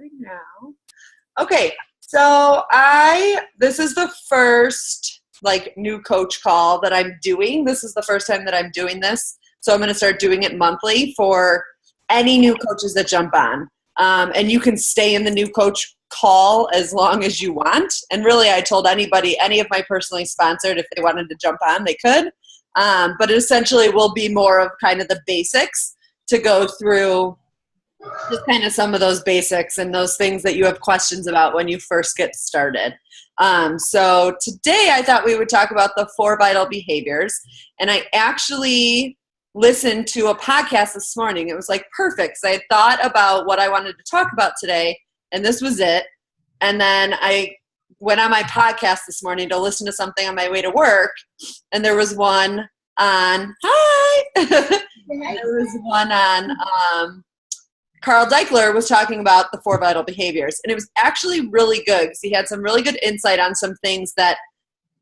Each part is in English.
recording now. Okay, so this is the first new coach call that I'm doing. This is the first time that I'm doing this. So I'm going to start doing it monthly for any new coaches that jump on. And you can stay in the new coach call as long as you want. And really, I told anybody, any of my personally sponsored, if they wanted to jump on, they could. But it essentially will be more of kind of the basics to go through just kind of some of those basics and those things that you have questions about when you first get started. So today I thought we would talk about the 4 vital behaviors. And I actually listened to a podcast this morning. It was perfect. So I had thought about what I wanted to talk about today, and this was it. And then I went on my podcast this morning to listen to something on my way to work, and there was one on, there was one on, Carl Daikeler was talking about the 4 vital behaviors, and it was actually really good because he had some really good insight on some things that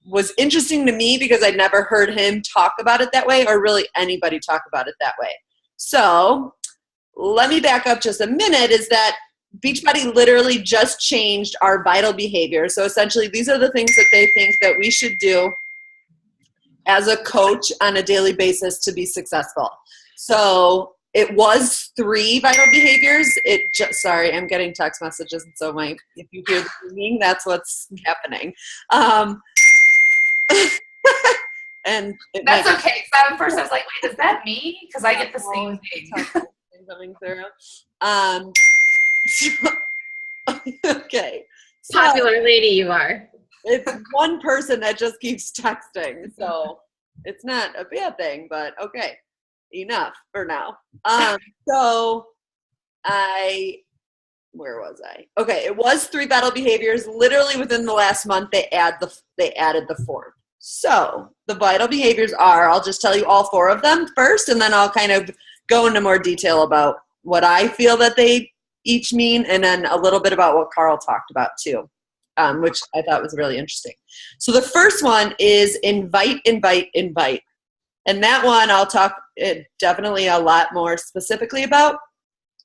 was interesting to me because I'd never heard him talk about it that way, or really anybody talk about it that way. So let me back up just a minute, is that Beachbody literally just changed our vital behaviors. So essentially these are the things that they think that we should do as a coach on a daily basis to be successful. So it was 3 vital behaviors. Sorry, I'm getting text messages, and so if you hear the ringing, that's what's happening. And that's okay. So at first I was like, wait, is that me? Because I get the same thing coming through. Okay. Popular lady you are. It's one person that just keeps texting, so it's not a bad thing, but okay. Enough for now. Where was I? Okay, it was 3 vital behaviors. Literally within the last month, they added the 4th. So the vital behaviors are, I'll just tell you all 4 of them first, and then I'll kind of go into more detail about what I feel that they each mean, and then a little bit about what Carl talked about too, which I thought was really interesting. So the first one is invite, invite, invite. And that one I'll talk definitely a lot more specifically about,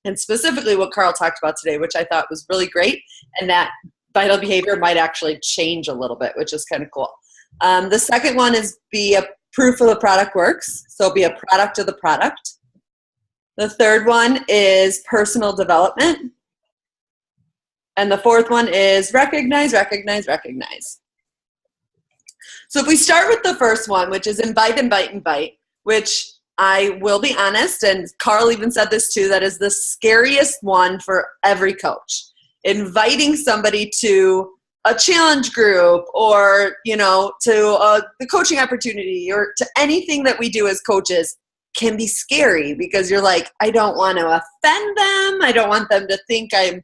and specifically what Carl talked about today, which I thought was really great, and that vital behavior might actually change a little bit, which is kind of cool. The second one is be a proof of the product works, so be a product of the product. The third one is personal development. And the 4th one is recognize, recognize, recognize. So if we start with the first one, which is invite, invite, invite, which I will be honest, and Carl even said this too, that is the scariest one for every coach. Inviting somebody to a challenge group, or, to the coaching opportunity, or to anything that we do as coaches can be scary, because you're like, I don't want to offend them. I don't want them to think I'm,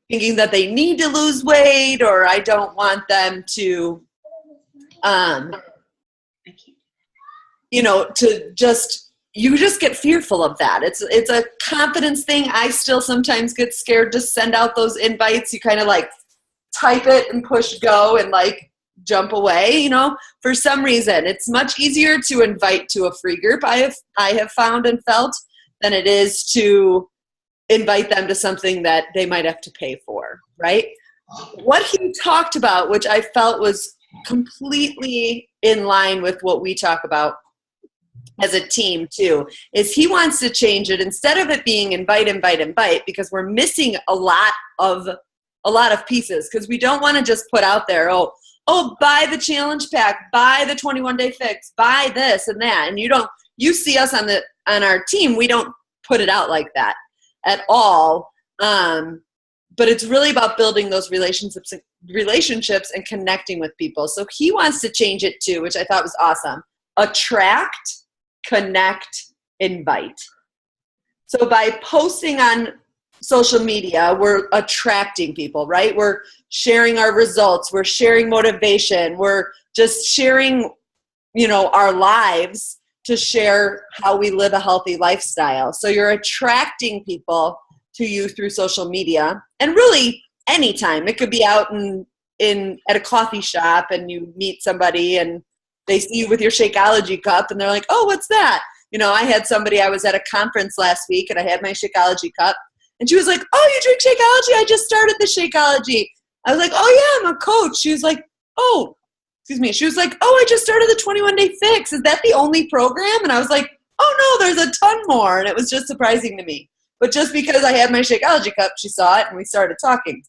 thinking that they need to lose weight, or I don't want them to, you just get fearful of that. It's a confidence thing. I still sometimes get scared to send out those invites. You kind of type it and push go and jump away, for some reason. It's much easier to invite to a free group, I have found and felt, than it is to invite them to something that they might have to pay for, right? What he talked about, which I felt was completely in line with what we talk about as a team too, is he wants to change it. Instead of it being invite, invite, invite, because we're missing a lot of pieces, because we don't want to just put out there, oh, buy the challenge pack, buy the 21-day fix, buy this and that. And you see us on our team, we don't put it out like that at all. But it's really about building those relationships and connecting with people. So he wants to change it too, which I thought was awesome. Attract, connect, invite. So by posting on social media, we're attracting people, right? We're sharing our results. We're sharing motivation. We're just sharing, our lives to share how we live a healthy lifestyle. So you're attracting people to you through social media, and really anytime. It could be out at a coffee shop and you meet somebody and they see you with your Shakeology cup and they're like, oh, what's that? I had somebody, I was at a conference last week and I had my Shakeology cup, And she was like, oh, you drink Shakeology? I just started the Shakeology. I was like, oh yeah, I'm a coach. She was like, oh, excuse me. She was like, oh, I just started the 21-day fix. Is that the only program? And I was like, oh no, there's a ton more. And it was just surprising to me. But just because I had my Shakeology cup, she saw it and we started talking.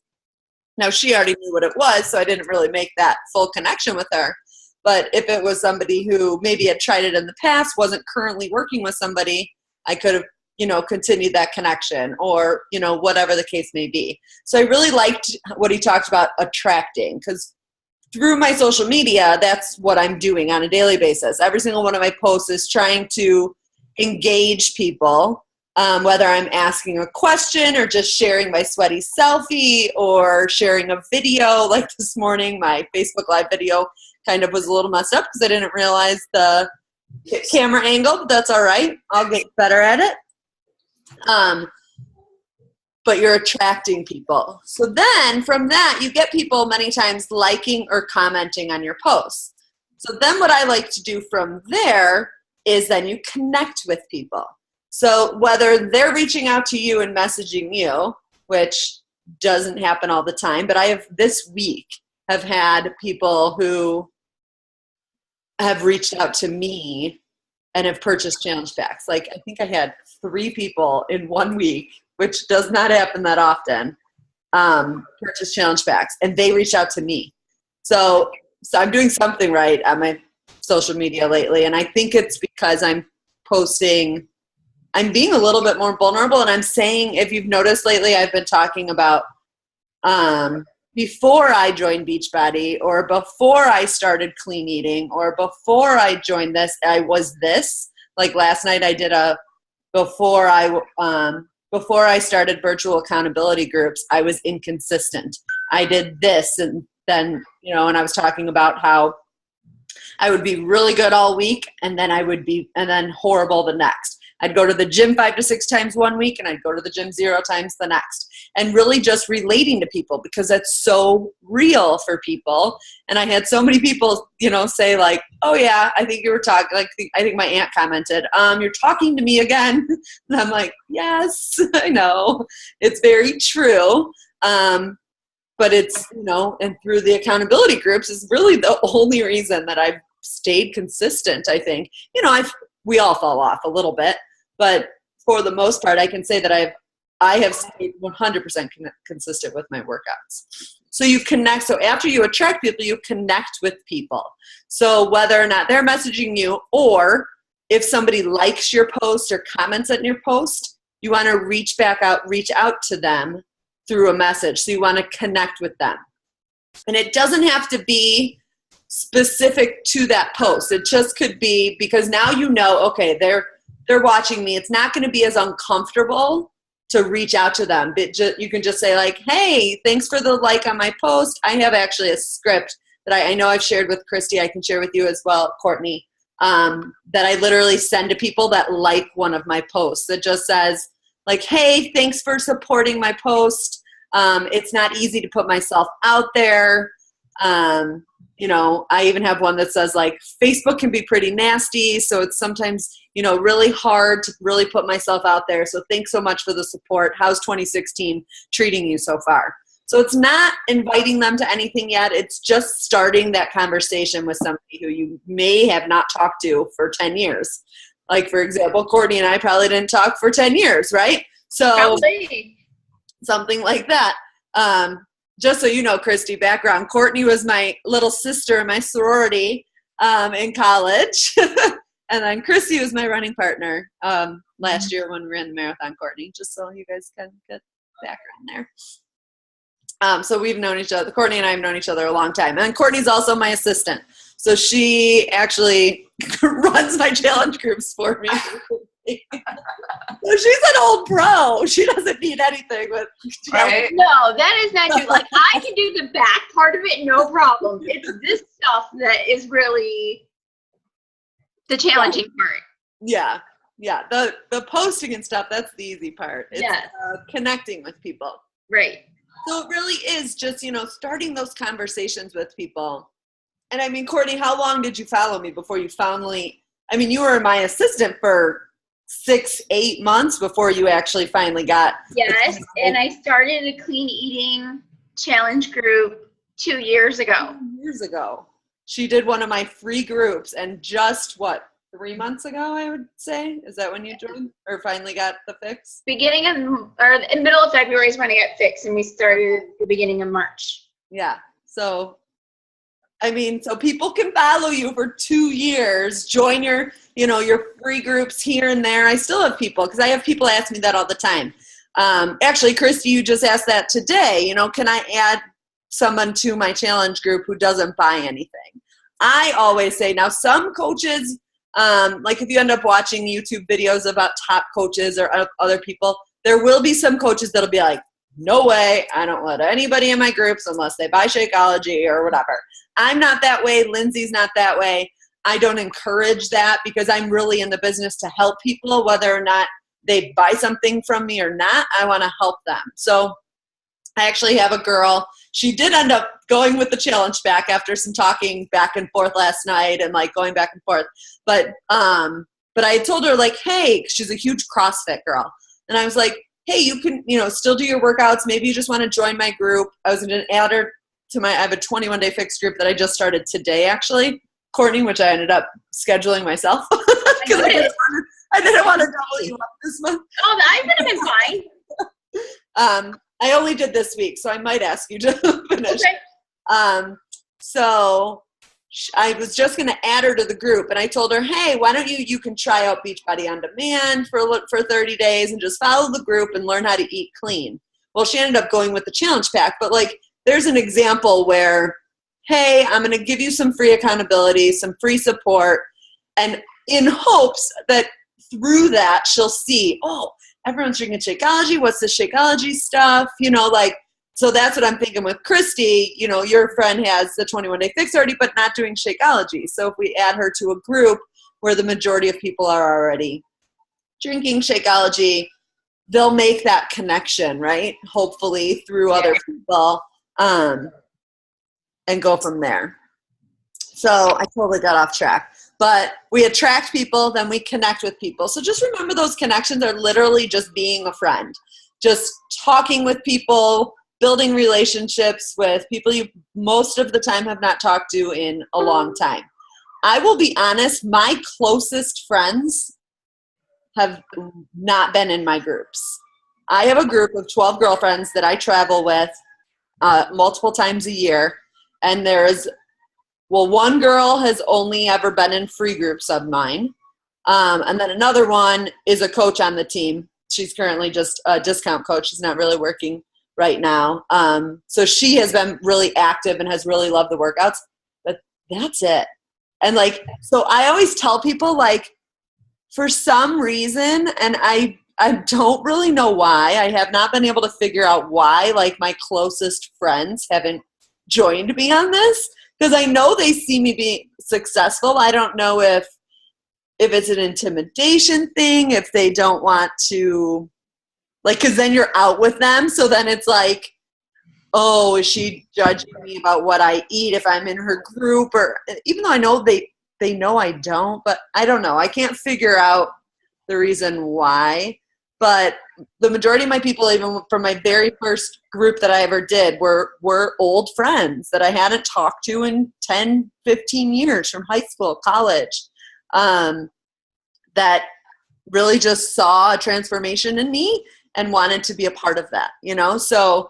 Now, she already knew what it was, so I didn't really make that full connection with her. But if it was somebody who maybe had tried it in the past, wasn't currently working with somebody, I could have, continued that connection or, whatever the case may be. So I really liked what he talked about attracting, because through my social media, that's what I'm doing on a daily basis. Every single one of my posts is trying to engage people. Whether I'm asking a question or just sharing my sweaty selfie or sharing a video. Like this morning, my Facebook Live video kind of was a little messed up because I didn't realize the camera angle, but that's all right. I'll get better at it. But you're attracting people. So then from that, you get people many times liking or commenting on your posts. So then what I like to do from there is then you connect with people. So whether they're reaching out to you and messaging you, which doesn't happen all the time, but I have this week have had people who have reached out to me and have purchased challenge packs. Like I think I had 3 people in 1 week, which does not happen that often, purchase challenge packs, and they reach out to me. So I'm doing something right on my social media lately, and I think it's because I'm being a little bit more vulnerable, and I'm saying, if you've noticed lately, I've been talking about before I joined Beachbody or before I started clean eating or before I joined this, I was this. Like last night I did before I started virtual accountability groups, I was inconsistent. I did this and then, and I was talking about how I would be really good all week and then horrible the next. I'd go to the gym 5 to 6 times 1 week and I'd go to the gym 0 times the next. And really just relating to people because that's so real for people. And I had so many people, say like, oh yeah, I think you were talking, like I think my aunt commented, you're talking to me again. And I'm like, yes, I know. It's very true. But it's, and through the accountability groups is really the only reason that I've stayed consistent, I think. We all fall off a little bit. But for the most part, I can say that I have stayed 100% consistent with my workouts. So you connect. So after you attract people, you connect with people. So whether or not they're messaging you or if somebody likes your post or comments on your post, you want to reach out to them through a message. So you want to connect with them. And it doesn't have to be specific to that post. It just could be because now okay, they're watching me. It's not going to be as uncomfortable to reach out to them. But you can just say like, hey, thanks for the like on my post. I have actually a script that I know I've shared with Christy. I can share with you as well, Courtney, that I literally send to people that like one of my posts that just says like, hey, thanks for supporting my post. It's not easy to put myself out there. I even have one that says like Facebook can be pretty nasty. So it's sometimes, really hard to really put myself out there. So thanks so much for the support. How's 2016 treating you so far? So it's not inviting them to anything yet. It's just starting that conversation with somebody who you may have not talked to for 10 years. Like for example, Courtney and I probably didn't talk for 10 years, right? So probably. Something like that. Just so you know, Christy, background, Courtney was my little sister in my sorority in college. And then Christy was my running partner last year when we ran the marathon, Courtney, just so you guys can get background there. So we've known each other. Courtney and I have known each other a long time. And Courtney's also my assistant. So she actually runs my challenge groups for me. So she's an old pro. She doesn't need anything with right? No, that is not true. Like I can do the back part of it, no problem. It's this stuff that is really the challenging part. Yeah. The posting and stuff, that's the easy part. It's connecting with people. Right. So it really is just, starting those conversations with people. And I mean, Courtney, how long did you follow me before you finally, you were my assistant for 6-8 months before you actually finally got. Yes, and I started a clean eating challenge group 2 years ago. 2 years ago. She did one of my free groups, and just 3 months ago, I would say? Is that when you joined or finally got the fix? Beginning of, or in middle of February is when I got fixed, and we started the beginning of March. Yeah. So, I mean, so people can follow you for 2 years, join your free groups here and there. I still have people, because I have people ask me that all the time. Actually, Christy, you just asked that today. Can I add someone to my challenge group who doesn't buy anything? I always say, now some coaches, like if you end up watching YouTube videos about top coaches or other people, there will be some coaches that'll be like, no way, I don't let anybody in my groups unless they buy Shakeology or whatever. I'm not that way. Lindsay's not that way. I don't encourage that, because I'm really in the business to help people, whether or not they buy something from me or not. I want to help them. So I actually have a girl. She did end up going with the challenge pack after some talking back and forth last night and like going back and forth. But I told her, like, hey, she's a huge CrossFit girl. And I was like, hey, you can, still do your workouts. Maybe you just want to join my group. I was going to add her to I have a 21-day fixed group that I just started today, actually, Courtney, which I ended up scheduling myself because I didn't want to double you up this month. Oh, I would have been fine. I only did this week, so I might ask you to finish. Okay. So I was just going to add her to the group, and I told her, hey, why don't you can try out Beachbody on demand for 30 days and just follow the group and learn how to eat clean. Well, she ended up going with the challenge pack, but like there's an example where, hey, I'm going to give you some free accountability, some free support, and in hopes that through that she'll see, oh, everyone's drinking Shakeology. What's the Shakeology stuff? So that's what I'm thinking with Christy. Your friend has the 21-day fix already, but not doing Shakeology. So if we add her to a group where the majority of people are already drinking Shakeology, they'll make that connection, right? Hopefully through other people, and go from there. So I totally got off track. But we attract people, then we connect with people. So just remember, those connections are literally just being a friend, just talking with people, building relationships with people you most of the time have not talked to in a long time. I will be honest, my closest friends have not been in my groups. I have a group of 12 girlfriends that I travel with multiple times a year, and one girl has only ever been in free groups of mine. And then another one is a coach on the team. She's currently just a discount coach. She's not really working right now. So she has been really active and has really loved the workouts, but that's it. And so I always tell people, for some reason, and I don't really know why, I have not been able to figure out why, my closest friends haven't joined me on this. Because I know they see me being successful. I don't know if it's an intimidation thing, if they don't want to, because then you're out with them. So then it's like, oh, is she judging me about what I eat if I'm in her group? Or even though I know they know I don't, but I don't know. I can't figure out the reason why. But the majority of my people, even from my very first group that I ever did, were old friends that I hadn't talked to in 10, 15 years from high school, college, that really just saw a transformation in me and wanted to be a part of that, So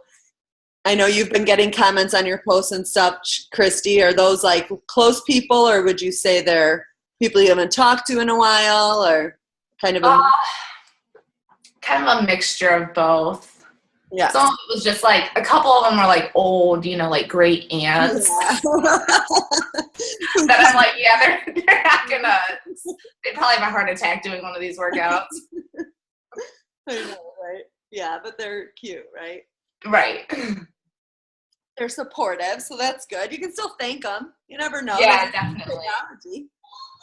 I know you've been getting comments on your posts and stuff, Christy. Are those close people, or would you say they're people you haven't talked to in a while, or kind of kind of a mixture of both. Yeah. Some of it was just a couple of them were old, great aunts. Yeah. That I'm they're not gonna, they probably have a heart attack doing one of these workouts. I know, right? Yeah, but they're cute, right? Right. They're supportive, so that's good. You can still thank them. You never know. Yeah, definitely.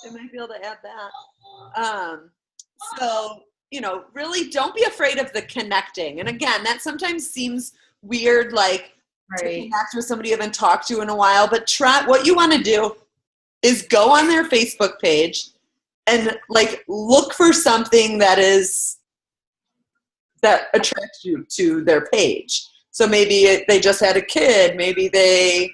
They might be able to add that. So, really don't be afraid of the connecting. And again, that sometimes seems weird, to connect with somebody you haven't talked to in a while, but what you want to do is go on their Facebook page and like look for something that attracts you to their page. So maybe they just had a kid, maybe they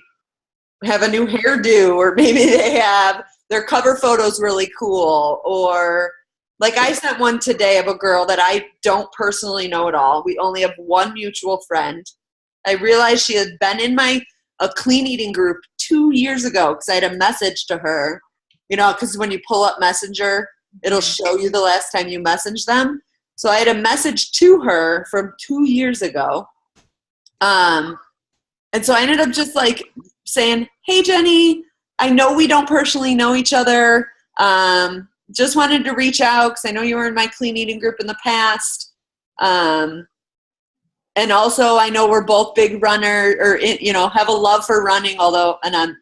have a new hairdo, or maybe they have their cover photos really cool, or like I sent one today of a girl that I don't personally know at all. We only have one mutual friend. I realized she had been in a clean eating group 2 years ago because I had a message to her, because when you pull up Messenger, it'll show you the last time you messaged them. So I had a message to her from 2 years ago. And so I ended up just like saying, hey, Jenny, I know we don't personally know each other. Just wanted to reach out because I know you were in my clean eating group in the past. And also I know we're both big runner or, have a love for running, I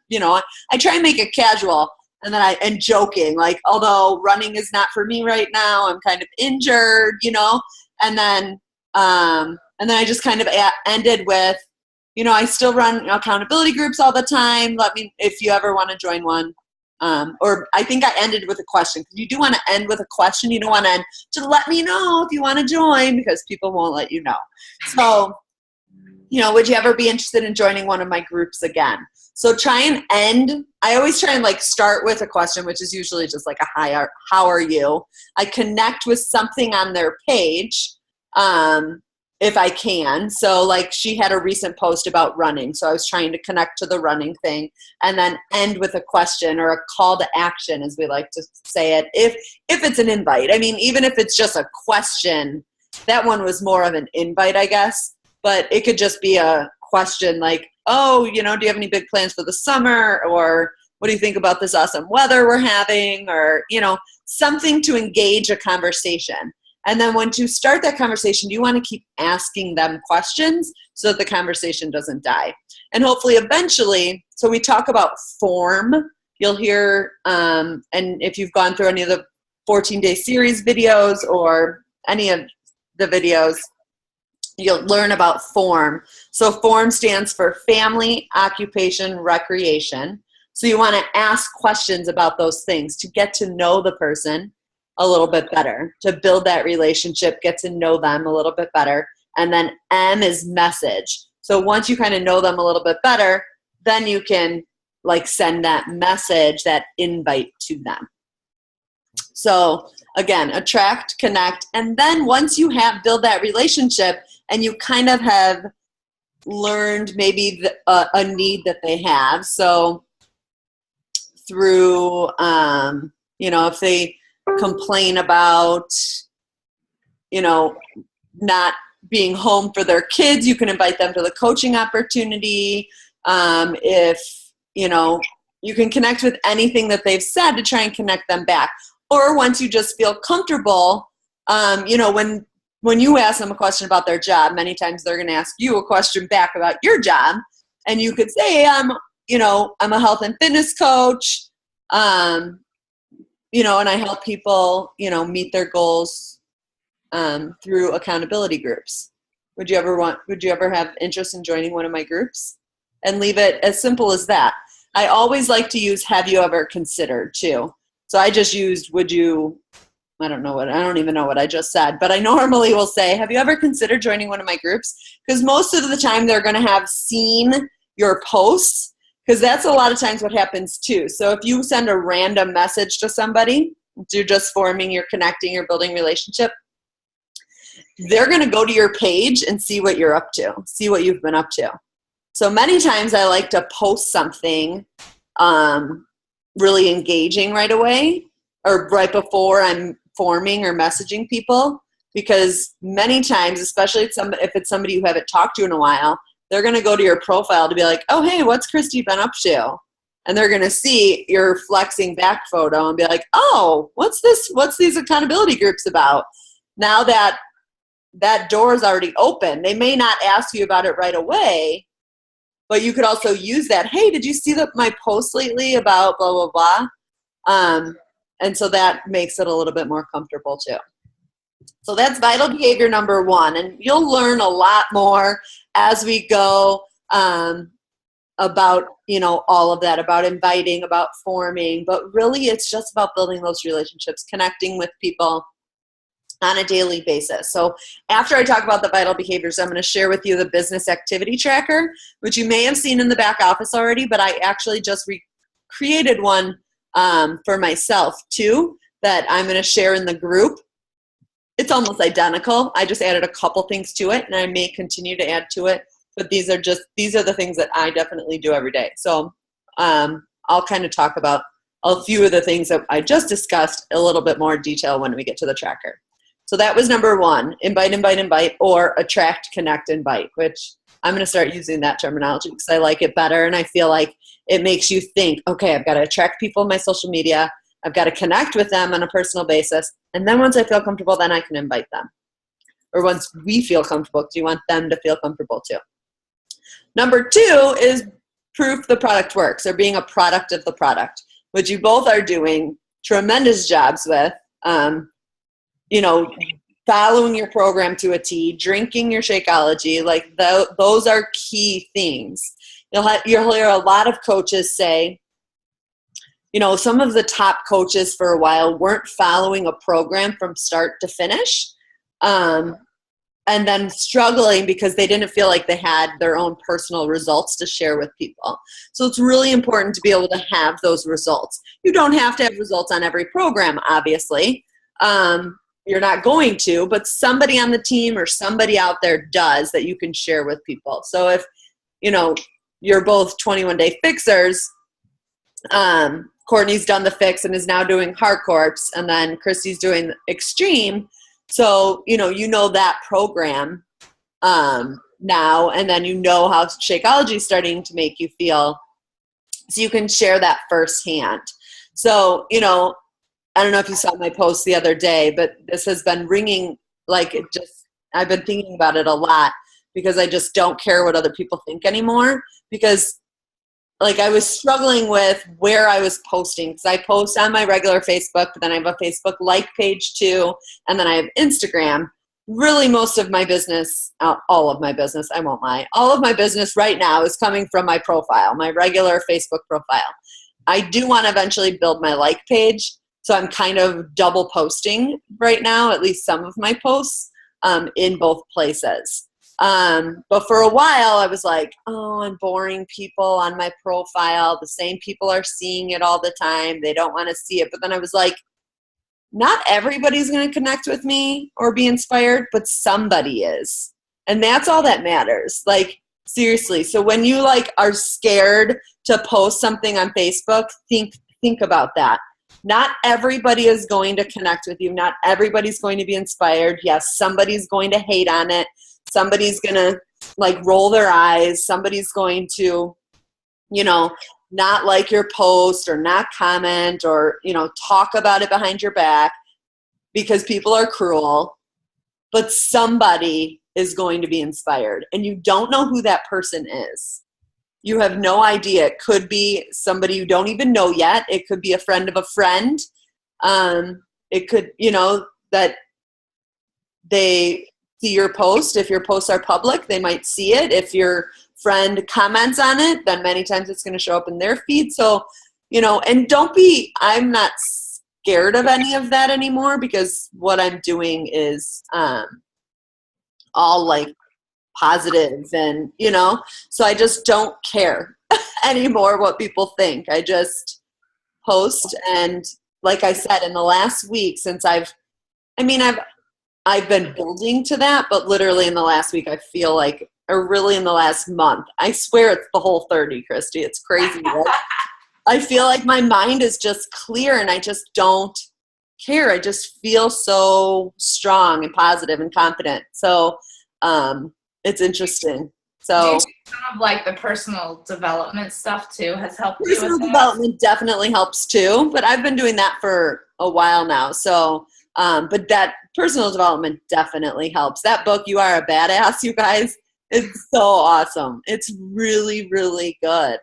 try and make it casual and joking, like, although running is not for me right now, I'm kind of injured, and then I just kind of ended with, I still run accountability groups all the time. Let me, if you ever want to join one. Or I think I ended with a question, because you do want to end with a question. You don't want to end, just let me know if you want to join, because people won't let you know. So, would you ever be interested in joining one of my groups again? So try and end. I always try and like start with a question, which is usually just like a hi, how are you? I connect with something on their page. If I can. So like she had a recent post about running. So I was trying to connect to the running thing and then end with a question or a call to action, as we like to say it. If it's an invite, I mean, even if it's just a question, that one was more of an invite, I guess, but it could just be a question like, oh, do you have any big plans for the summer? Or what do you think about this awesome weather we're having? Or, something to engage a conversation. And then once you start that conversation, you want to keep asking them questions so that the conversation doesn't die. And hopefully eventually, so we talk about form. You'll hear, and if you've gone through any of the 14-day series videos or any of the videos, you'll learn about form. So form stands for family, occupation, recreation. So you want to ask questions about those things to get to know the person a little bit better, to build that relationship, get to know them a little bit better. And then M is message. So once you kind of know them a little bit better, then you can like send that message, that invite to them. So again, attract, connect. And then once you build that relationship and you kind of have learned maybe a need that they have. So through, if they complain about, not being home for their kids, you can invite them to the coaching opportunity. If, you can connect with anything that they've said to try and connect them back. Or once you just feel comfortable, when you ask them a question about their job, many times they're going to ask you a question back about your job. And you could say, I'm a health and fitness coach. And I help people, meet their goals through accountability groups. Would you ever have interest in joining one of my groups? And leave it as simple as that. I always like to use, have you ever considered, too. So I just used, I don't even know what I just said, but I normally will say, have you ever considered joining one of my groups? Because most of the time they're going to have seen your posts, because that's a lot of times what happens too. So if you send a random message to somebody, you're just forming, you're connecting, you're building relationship, they're going to go to your page and see what you're up to, see what you've been up to. So many times I like to post something really engaging right away or right before I'm forming or messaging people, because many times, especially if it's somebody you haven't talked to in a while, they're going to go to your profile to be like, oh, hey, what's Christy been up to? And they're going to see your flexing back photo and be like, oh, what's this? What's these accountability groups about? Now that door is already open, they may not ask you about it right away, but you could also use that. Hey, did you see my post lately about blah, blah, blah? And so that makes it a little bit more comfortable too. So that's vital behavior number 1. And you'll learn a lot more as we go. about, all of that, about inviting, about forming, but really it's just about building those relationships, connecting with people on a daily basis. So after I talk about the vital behaviors, I'm going to share with you the business activity tracker, which you may have seen in the back office already, but I actually just created one for myself too, that I'm going to share in the group. It's almost identical. I just added a couple things to it, and I may continue to add to it. But these are the things that I definitely do every day. So I'll kind of talk about a few of the things that I just discussed a little bit more detail when we get to the tracker. So that was number 1, invite, or attract, connect, invite, which I'm going to start using that terminology because I like it better. And I feel like it makes you think, okay, I've got to attract people on my social media. I've got to connect with them on a personal basis. And then once I feel comfortable, then I can invite them. Or once we feel comfortable, because you want them to feel comfortable too. Number 2 is proof the product works, or being a product of the product, which you both are doing tremendous jobs with. Following your program to a T, drinking your Shakeology, like those are key things. You'll hear a lot of coaches say, some of the top coaches for a while weren't following a program from start to finish. And then struggling because they didn't feel like they had their own personal results to share with people. So it's really important to be able to have those results. You don't have to have results on every program, obviously. You're not going to, but somebody on the team or somebody out there does that you can share with people. So if, you're both 21-day fixers, Courtney's done the fix and is now doing hardcore, and then Christy's doing extreme. So, that program now, and then how Shakeology is starting to make you feel, so you can share that firsthand. So, I don't know if you saw my post the other day, but this has been ringing I've been thinking about it a lot because I just don't care what other people think anymore, because I was struggling with where I was posting, because I post on my regular Facebook, but then I have a Facebook like page too, and then I have Instagram. Really most of my business, all of my business, I won't lie, all of my business right now is coming from my profile, my regular Facebook profile. I do want to eventually build my like page, so I'm kind of double posting right now, at least some of my posts in both places. But for a while I was like, I'm boring people on my profile. The same people are seeing it all the time. They don't want to see it. But then I was like, not everybody's going to connect with me or be inspired, but somebody is. And that's all that matters. Seriously. So when you are scared to post something on Facebook, think about that. Not everybody is going to connect with you. Not everybody's going to be inspired. Yes, somebody's going to hate on it. Somebody's going to roll their eyes. Somebody's going to, not like your post or not comment or, talk about it behind your back, because people are cruel. But somebody is going to be inspired, and you don't know who that person is. You have no idea. It could be somebody you don't even know yet. It could be a friend of a friend. It could, that they see your post. If your posts are public, they might see it. If your friend comments on it, then many times it's going to show up in their feed. So, and I'm not scared of any of that anymore, because what I'm doing is all positive, and so I just don't care anymore what people think. I just post, and like I said, in the last week, since I've been building to that, but literally in the last week, I feel or really in the last month, I swear it's the whole 30, Christy. It's crazy. I feel like my mind is just clear, and I just don't care. I just feel so strong and positive and confident. So, it's interesting. So do you think some of the personal development stuff too has helped you with that? Personal development definitely helps too, but I've been doing that for a while now. So, but that personal development definitely helps. That book, You Are a Badass, you guys, it's so awesome. It's really, really good.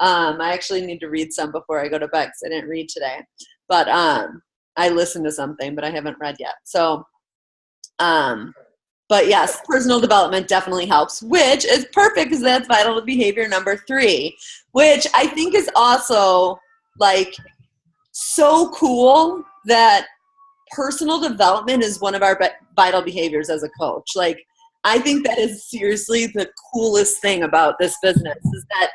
I actually need to read some before I go to bed, because I didn't read today. But I listened to something, but I haven't read yet. So, But yes, personal development definitely helps, which is perfect because that's vital behavior number 3, which I think is also like so cool that personal development is one of our vital behaviors as a coach. Like, I think that is seriously the coolest thing about this business is that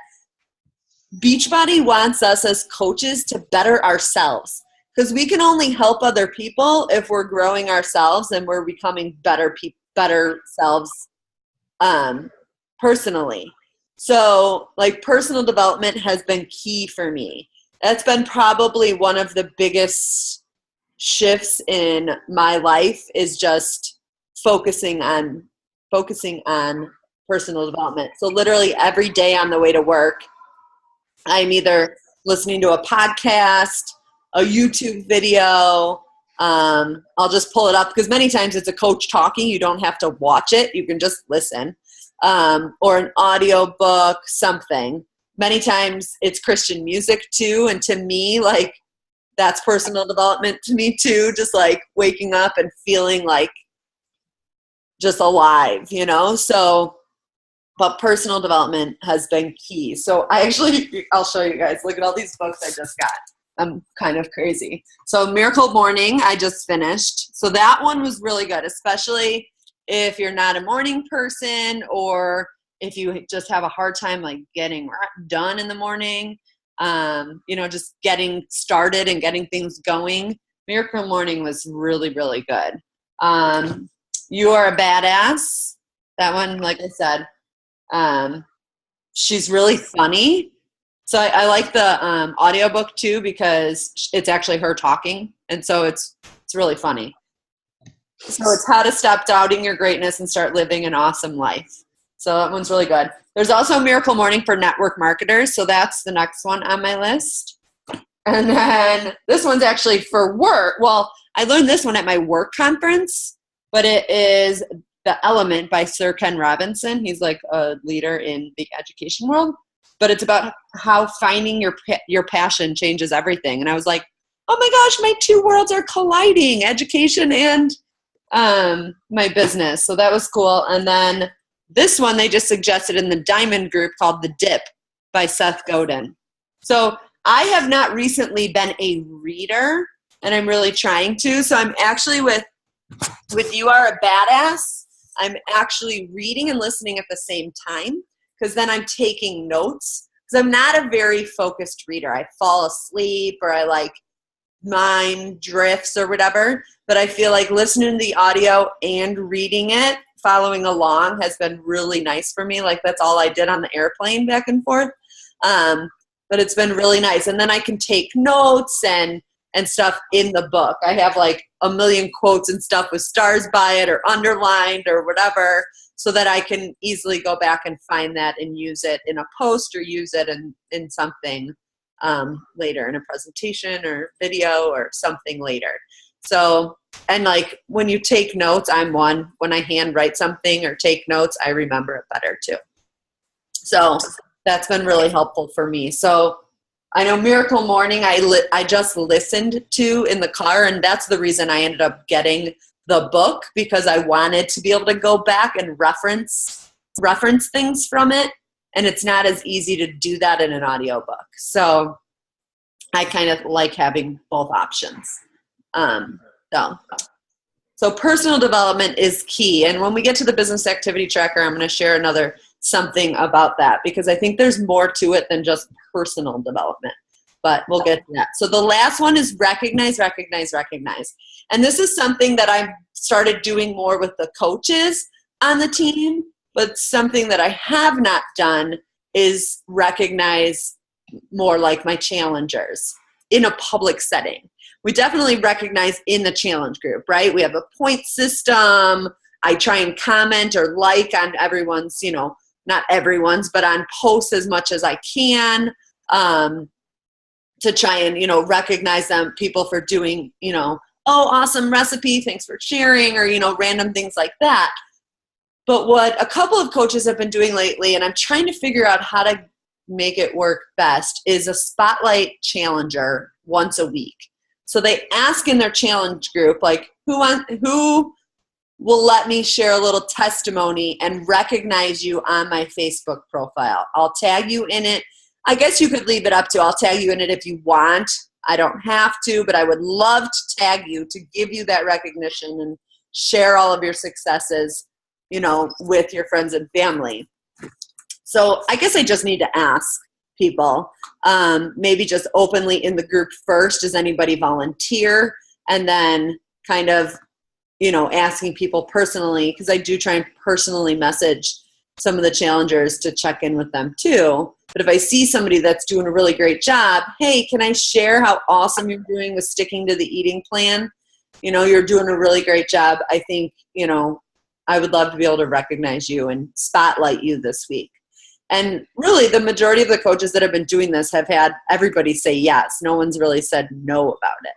Beachbody wants us as coaches to better ourselves, because we can only help other people if we're growing ourselves and we're becoming better selves personally. So like personal development has been key for me. That's been probably one of the biggest shifts in my life, is just focusing on personal development. So literally every day on the way to work, I'm either listening to a podcast, a YouTube video. I'll just pull it up because many times it's a coach talking. You don't have to watch it. You can just listen. Or an audio book, something. Many times it's Christian music too. And to me, like, that's personal development to me too. Just like waking up and feeling like just alive, you know? So, but personal development has been key. So I'll show you guys. Look at all these books I just got. I'm kind of crazy. So Miracle Morning, I just finished. So that one was really good, especially if you're not a morning person, or if you just have a hard time like getting done in the morning, just getting started and getting things going. Miracle Morning was really, really good. You Are a Badass. That one, like I said, she's really funny. So I like the audiobook too, because it's actually her talking. And so it's really funny. So it's How to Stop Doubting Your Greatness and Start Living an Awesome Life. So that one's really good. There's also Miracle Morning for network marketers. So that's the next one on my list. And then this one's actually for work. Well, I learned this one at my work conference, but it is The Element by Sir Ken Robinson. He's like a leader in the education world, but it's about how finding your passion changes everything. And I was like, oh my gosh, my 2 worlds are colliding, education and my business. So that was cool. And then this one they just suggested in the Diamond group called The Dip by Seth Godin. So I have not recently been a reader, and I'm really trying to. So I'm actually with You Are a Badass, I'm actually reading and listening at the same time, because then I'm taking notes, because I'm not a very focused reader. I fall asleep, or I like mind drifts or whatever, but I feel like listening to the audio and reading it, following along, has been really nice for me. Like, that's all I did on the airplane back and forth. But it's been really nice. And then I can take notes and stuff in the book. I have like a million quotes and stuff with stars by it or underlined or whatever, so that I can easily go back and find that and use it in a post, or use it in something later, in a presentation or video or something later. So, and like when you take notes, when I hand write something or take notes, I remember it better too. So that's been really helpful for me. So I know Miracle Morning I just listened to in the car, and that's the reason I ended up getting the book, because I wanted to be able to go back and reference things from it, and it's not as easy to do that in an audiobook. So I kind of like having both options. So personal development is key, and when we get to the business activity tracker, I'm going to share another something about that, because I think there's more to it than just personal development, but we'll get to that. So the last one is recognize. And this is something that I've started doing more with the coaches on the team, but something that I have not done is recognize more like my challengers in a public setting. We definitely recognize in the challenge group, right? We have a point system. I try and comment or like on everyone's, not everyone's, but on posts as much as I can, to try and, recognize people for doing, oh, awesome recipe, thanks for sharing, or, random things like that. But what a couple of coaches have been doing lately, and I'm trying to figure out how to make it work best, is a spotlight challenger once a week. So they ask in their challenge group, like, who will let me share a little testimony and recognize you on my Facebook profile. I'll tag you in it. I guess you could leave it up to, I'll tag you in it if you want. I don't have to, but I would love to tag you to give you that recognition and share all of your successes, you know, with your friends and family. So I guess I just need to ask people, maybe just openly in the group first, does anybody volunteer? And then kind of, you know, asking people personally, because I do try and personally message some of the challengers to check in with them too. But if I see somebody that's doing a really great job, hey, can I share how awesome you're doing with sticking to the eating plan? You know, you're doing a really great job. I think, you know, I would love to be able to recognize you and spotlight you this week. And really, the majority of the coaches that have been doing this have had everybody say yes. No one's really said no about it.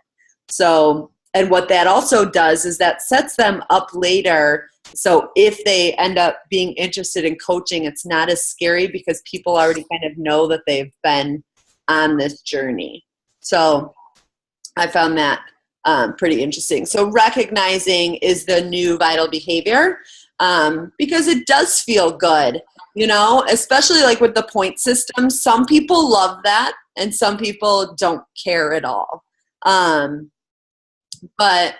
So, and what that also does is that sets them up later. So if they end up being interested in coaching, it's not as scary because people already kind of know that they've been on this journey. So I found that pretty interesting. So recognizing is the new vital behavior because it does feel good, you know, especially like with the point system. Some people love that and some people don't care at all. But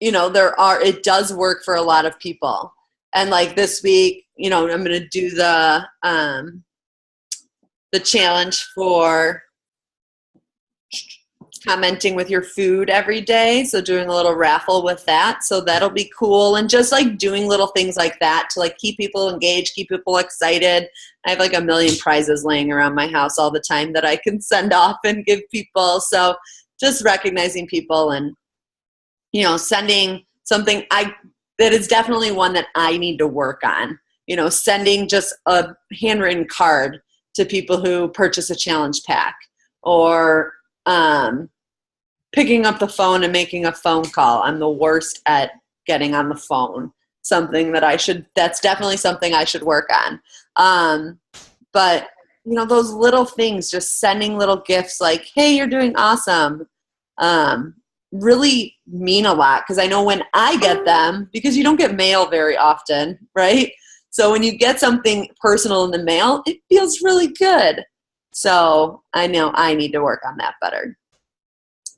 you know, it does work for a lot of people. And like this week, you know, I'm going to do the challenge for commenting with your food every day. So doing a little raffle with that. So that'll be cool. And just like doing little things like that to like keep people engaged, keep people excited. I have like a million prizes laying around my house all the time that I can send off and give people. So just recognizing people and, you know, sending something that is definitely one that I need to work on, you know, sending just a handwritten card to people who purchase a challenge pack or picking up the phone and making a phone call. I'm the worst at getting on the phone, that's definitely something I should work on. But, you know, those little things, just sending little gifts like, hey, you're doing awesome. Really mean a lot because I know when I get them, because you don't get mail very often, right? So when you get something personal in the mail, it feels really good. So I know I need to work on that better.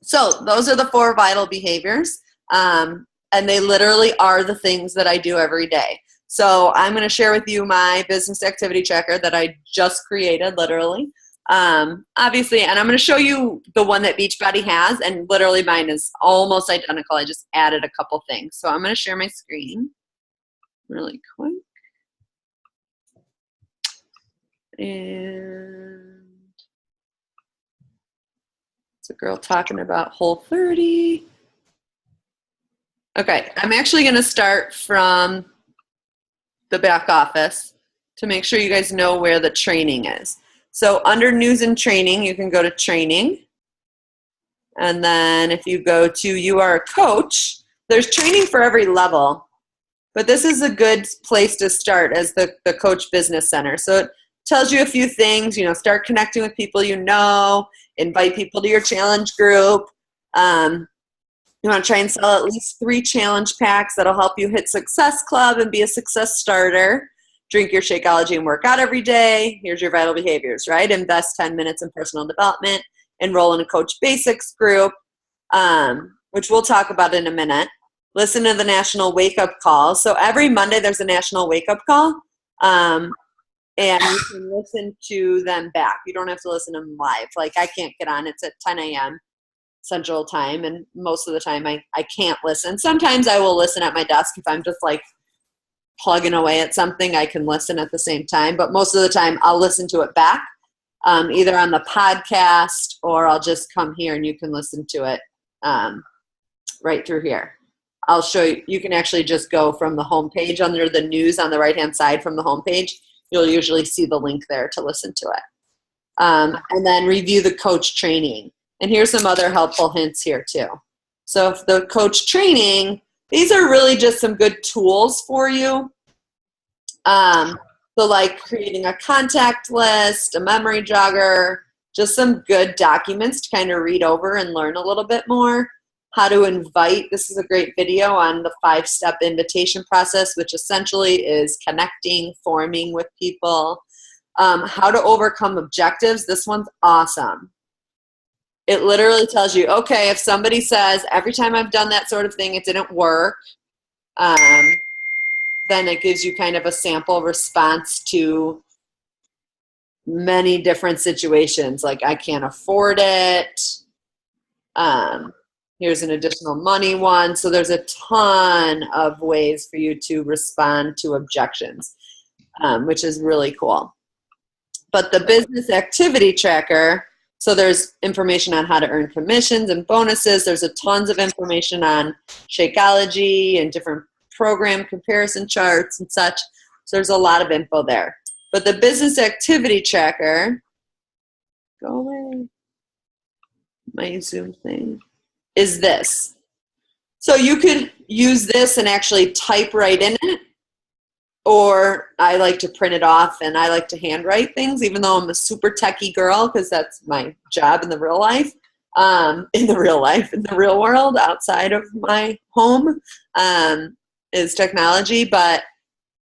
So those are the 4 vital behaviors, and they literally are the things that I do every day. So I'm going to share with you my business activity tracker that I just created, literally. Obviously, and I'm going to show you the one that Beachbody has, and literally mine is almost identical. I just added a couple things. So I'm going to share my screen really quick. And it's a girl talking about Whole30. Okay, I'm actually going to start from the back office to make sure you guys know where the training is. So under news and training, you can go to training. And then if you go to you are a coach, there's training for every level. But this is a good place to start as the Coach Business Center. So it tells you a few things, you know, start connecting with people you know, invite people to your challenge group. You want to try and sell at least 3 challenge packs that'll help you hit Success Club and be a success starter. Drink your Shakeology and work out every day. Here's your vital behaviors, right? Invest 10 minutes in personal development. Enroll in a Coach Basics group, which we'll talk about in a minute. Listen to the National Wake Up Call. So every Monday there's a National Wake Up Call, and you can listen to them back. You don't have to listen to them live. Like I can't get on. It's at 10 a.m. Central Time, and most of the time I can't listen. Sometimes I will listen at my desk if I'm just like plugging away at something, I can listen at the same time. But most of the time, I'll listen to it back, either on the podcast or I'll just come here and you can listen to it right through here. I'll show you. You can actually just go from the home page under the news on the right-hand side from the home page. You'll usually see the link there to listen to it. And then review the coach training. And here's some other helpful hints here too. So if the coach training, these are really just some good tools for you. So like creating a contact list, a memory jogger, just some good documents to kind of read over and learn a little bit more. how to invite. This is a great video on the 5-step invitation process, which essentially is connecting, forming with people. How to overcome objectives. This one's awesome. It literally tells you, okay, if somebody says, every time I've done that sort of thing, it didn't work, then it gives you kind of a sample response to many different situations, like I can't afford it. Here's an additional money one. So there's a ton of ways for you to respond to objections, which is really cool. But the business activity tracker, so there's information on how to earn commissions and bonuses. There's a tons of information on Shakeology and different program comparison charts and such. So there's a lot of info there. But the business activity tracker, go away, my Zoom thing, is this. So you could use this and actually type right in it, or I like to print it off and I like to handwrite things, even though I'm a super techie girl, because that's my job in the real life, in the real world outside of my home, is technology, but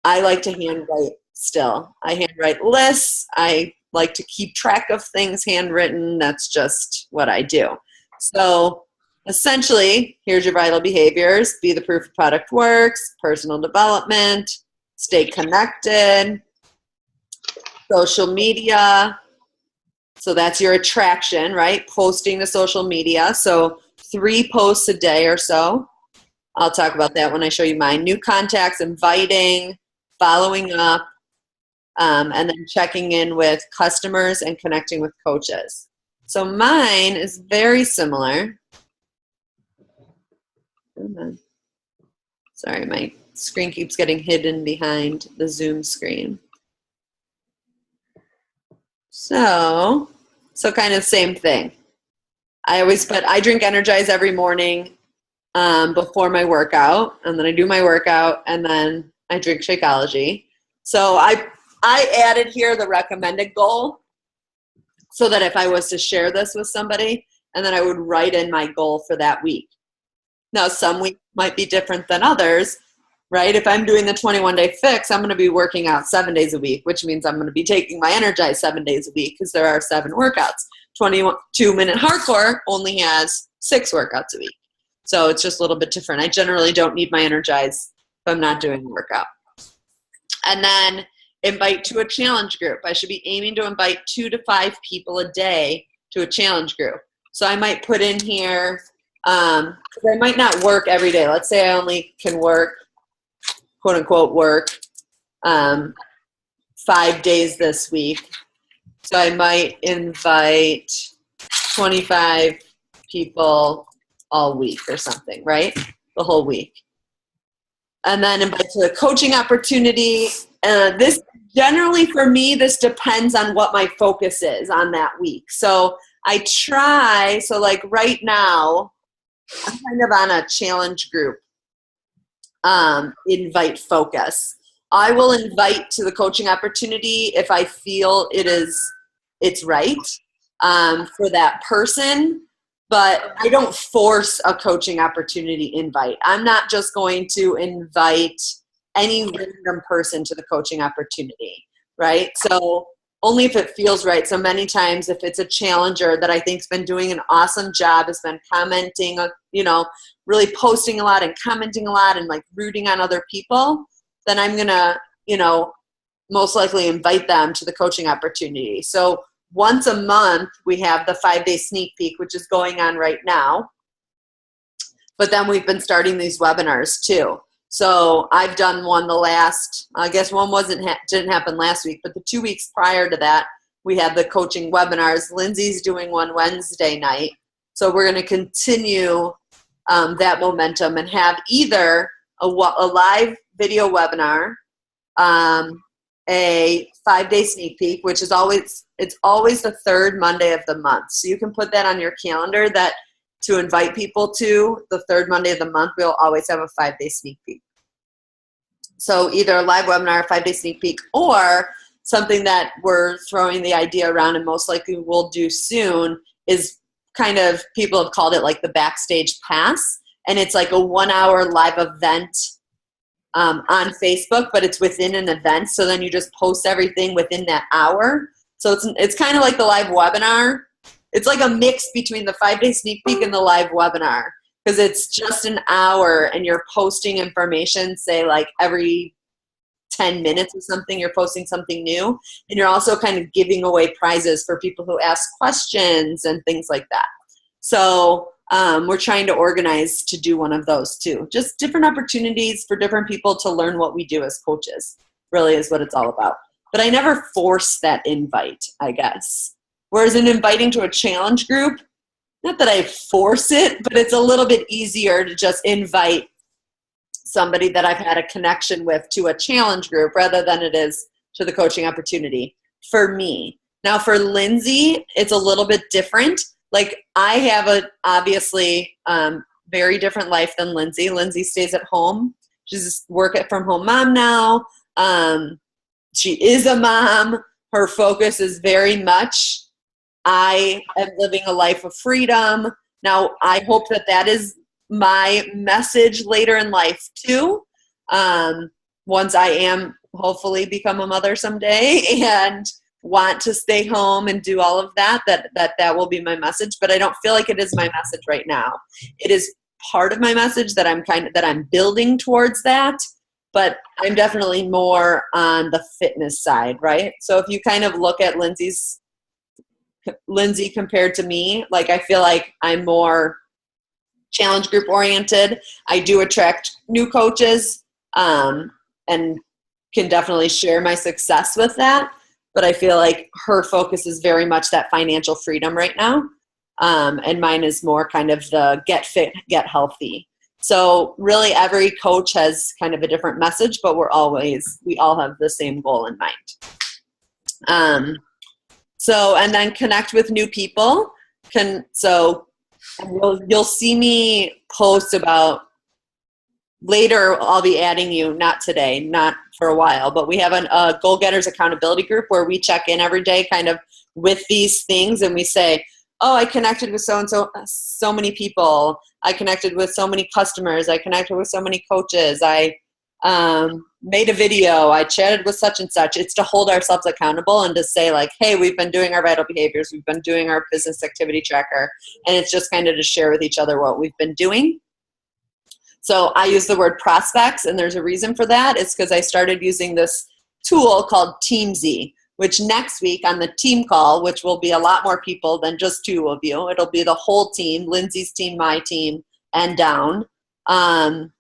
I like to handwrite still. I handwrite lists. I like to keep track of things handwritten. That's just what I do. So essentially, here's your vital behaviors. Be the proof of product works, personal development, stay connected, social media. So that's your attraction, right? Posting to social media. So 3 posts a day or so. I'll talk about that when I show you mine. New contacts, inviting, following up, and then checking in with customers and connecting with coaches. So mine is very similar. Sorry, my screen keeps getting hidden behind the Zoom screen. So kind of same thing. I drink Energize every morning before my workout, and then I do my workout, and then I drink Shakeology. So I added here the recommended goal, so that if I was to share this with somebody, and then I would write in my goal for that week. Now, some weeks might be different than others, right? If I'm doing the 21-day fix, I'm going to be working out 7 days a week, which means I'm going to be taking my Energize 7 days a week, because there are 7 workouts. 22-minute hardcore only has 6 workouts a week. So it's just a little bit different. I generally don't need my Energize if I'm not doing a workout. And then invite to a challenge group. I should be aiming to invite 2 to 5 people a day to a challenge group. So I might put in here, because I might not work every day. Let's say I only can work, quote unquote, work 5 days this week. So I might invite 25 people all week or something, right? The whole week. And then invite to a coaching opportunity. This generally for me, this depends on what my focus is on that week. So I try, so like right now, I'm kind of on a challenge group invite focus. I will invite to the coaching opportunity if I feel it's right for that person, but I don't force a coaching opportunity invite. I'm not just going to invite any random person to the coaching opportunity, right? So only if it feels right. So many times if it's a challenger that I think's been doing an awesome job, has been commenting, really posting a lot and commenting a lot and like rooting on other people, then I'm going to, most likely invite them to the coaching opportunity. So once a month, we have the 5-day sneak peek, which is going on right now. But then we've been starting these webinars too. So I've done one the last, I guess one didn't happen last week, but the 2 weeks prior to that, we had the coaching webinars. Lindsay's doing one Wednesday night. So we're going to continue that momentum and have either a live video webinar, a 5-day sneak peek, which is always the 3rd Monday of the month. So you can put that on your calendar that to invite people to the 3rd Monday of the month, we'll always have a 5-day sneak peek. So either a live webinar, a 5-day sneak peek, or something that we're throwing the idea around and most likely we'll do soon is kind of, people have called it like the backstage pass, and it's like a 1 hour live event on Facebook, but it's within an event. So then you just post everything within that hour. So it's kind of like the live webinar. It's like a mix between the 5-day sneak peek and the live webinar, because it's just an hour and you're posting information, say like every 10 minutes or something, you're posting something new. And you're also kind of giving away prizes for people who ask questions and things like that. So we're trying to organize to do one of those too. Just different opportunities for different people to learn what we do as coaches, really is what it's all about. But I never force that invite, I guess. Whereas in inviting to a challenge group, not that I force it, but it's a little bit easier to just invite somebody that I've had a connection with to a challenge group rather than it is to the coaching opportunity for me. Now for Lindsay, it's a little bit different. Like I have a obviously very different life than Lindsay. Lindsay stays at home. She's work from home mom now. She is a mom. Her focus is very much, I am living a life of freedom. Now I hope that that is my message later in life too. Once I am hopefully become a mother someday and want to stay home and do all of that will be my message. But I don't feel like it is my message right now. It is part of my message that I'm building towards that. But I'm definitely more on the fitness side, right? So if you kind of look at Lindsay compared to me, like I feel like I'm more challenge group oriented. I do attract new coaches and can definitely share my success with that. But I feel like her focus is very much that financial freedom right now. And mine is more kind of the get fit, get healthy. So really every coach has kind of a different message, but we all have the same goal in mind. And then connect with new people. You'll see me post about later. I'll be adding you, not today, not for a while, but we have a Goal Getters accountability group where we check in every day kind of with these things, and we say, oh, I connected with so many people. I connected with so many customers. I connected with so many coaches. I made a video. I chatted with such and such. It's to hold ourselves accountable and to say like, hey, we've been doing our vital behaviors. We've been doing our business activity tracker. And it's just kind of to share with each other what we've been doing. So I use the word prospects, and there's a reason for that. It's because I started using this tool called TeamZ, which next week on the team call, which will be a lot more people than just two of you. It'll be the whole team, Lindsay's team, my team, and down. I'm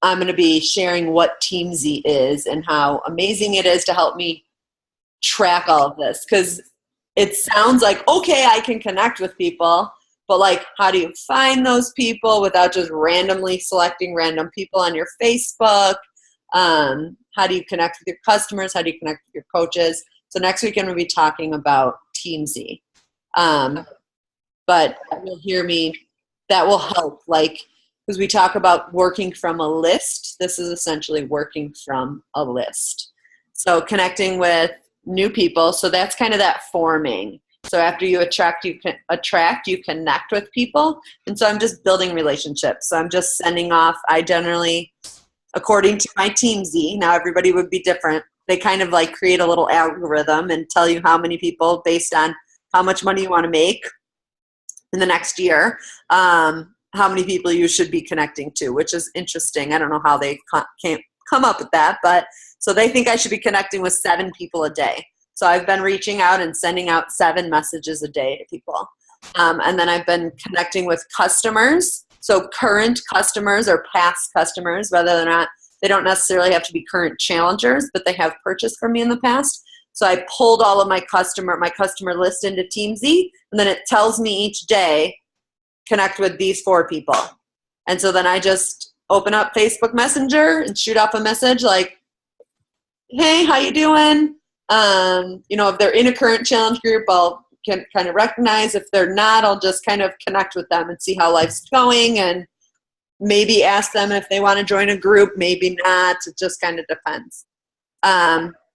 going to be sharing what TeamZ is and how amazing it is to help me track all of this. Because it sounds like, okay, I can connect with people, but like, how do you find those people without just randomly selecting random people on your Facebook? How do you connect with your customers? How do you connect with your coaches? So next week I'm going to be talking about TeamZ. But you'll hear me, that will help. Like, because we talk about working from a list. This is essentially working from a list. So connecting with new people. So that's kind of that forming. So after you attract, you connect with people. And so I'm just building relationships. So I'm just sending off, I generally, according to my TeamZ, now everybody would be different. They kind of like create a little algorithm and tell you how many people based on how much money you want to make in the next year, how many people you should be connecting to, which is interesting. I don't know how they can't come up with that, but so they think I should be connecting with 7 people a day. So I've been reaching out and sending out 7 messages a day to people. And then I've been connecting with customers. So current customers or past customers, whether or not they don't necessarily have to be current challengers, but they have purchased from me in the past. So I pulled all of my customer list into TeamZ, and then it tells me each day, connect with these 4 people. And so then I just open up Facebook Messenger and shoot off a message like, hey, how you doing? If they're in a current challenge group, I'll can kind of recognize. If they're not, I'll just kind of connect with them and see how life's going, and maybe ask them if they want to join a group, maybe not. It just kind of depends.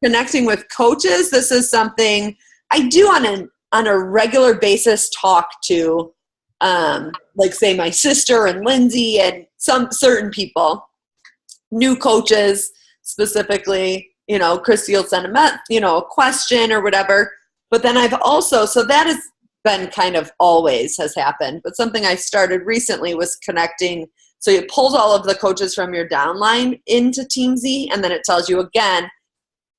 Connecting with coaches, this is something I do on on a regular basis talk to, like say my sister and Lindsay and some certain people, new coaches specifically, Christy will send a question or whatever. But then I've also, so that has been kind of always has happened. But something I started recently was connecting. So it pulls all of the coaches from your downline into Team Z, and then it tells you again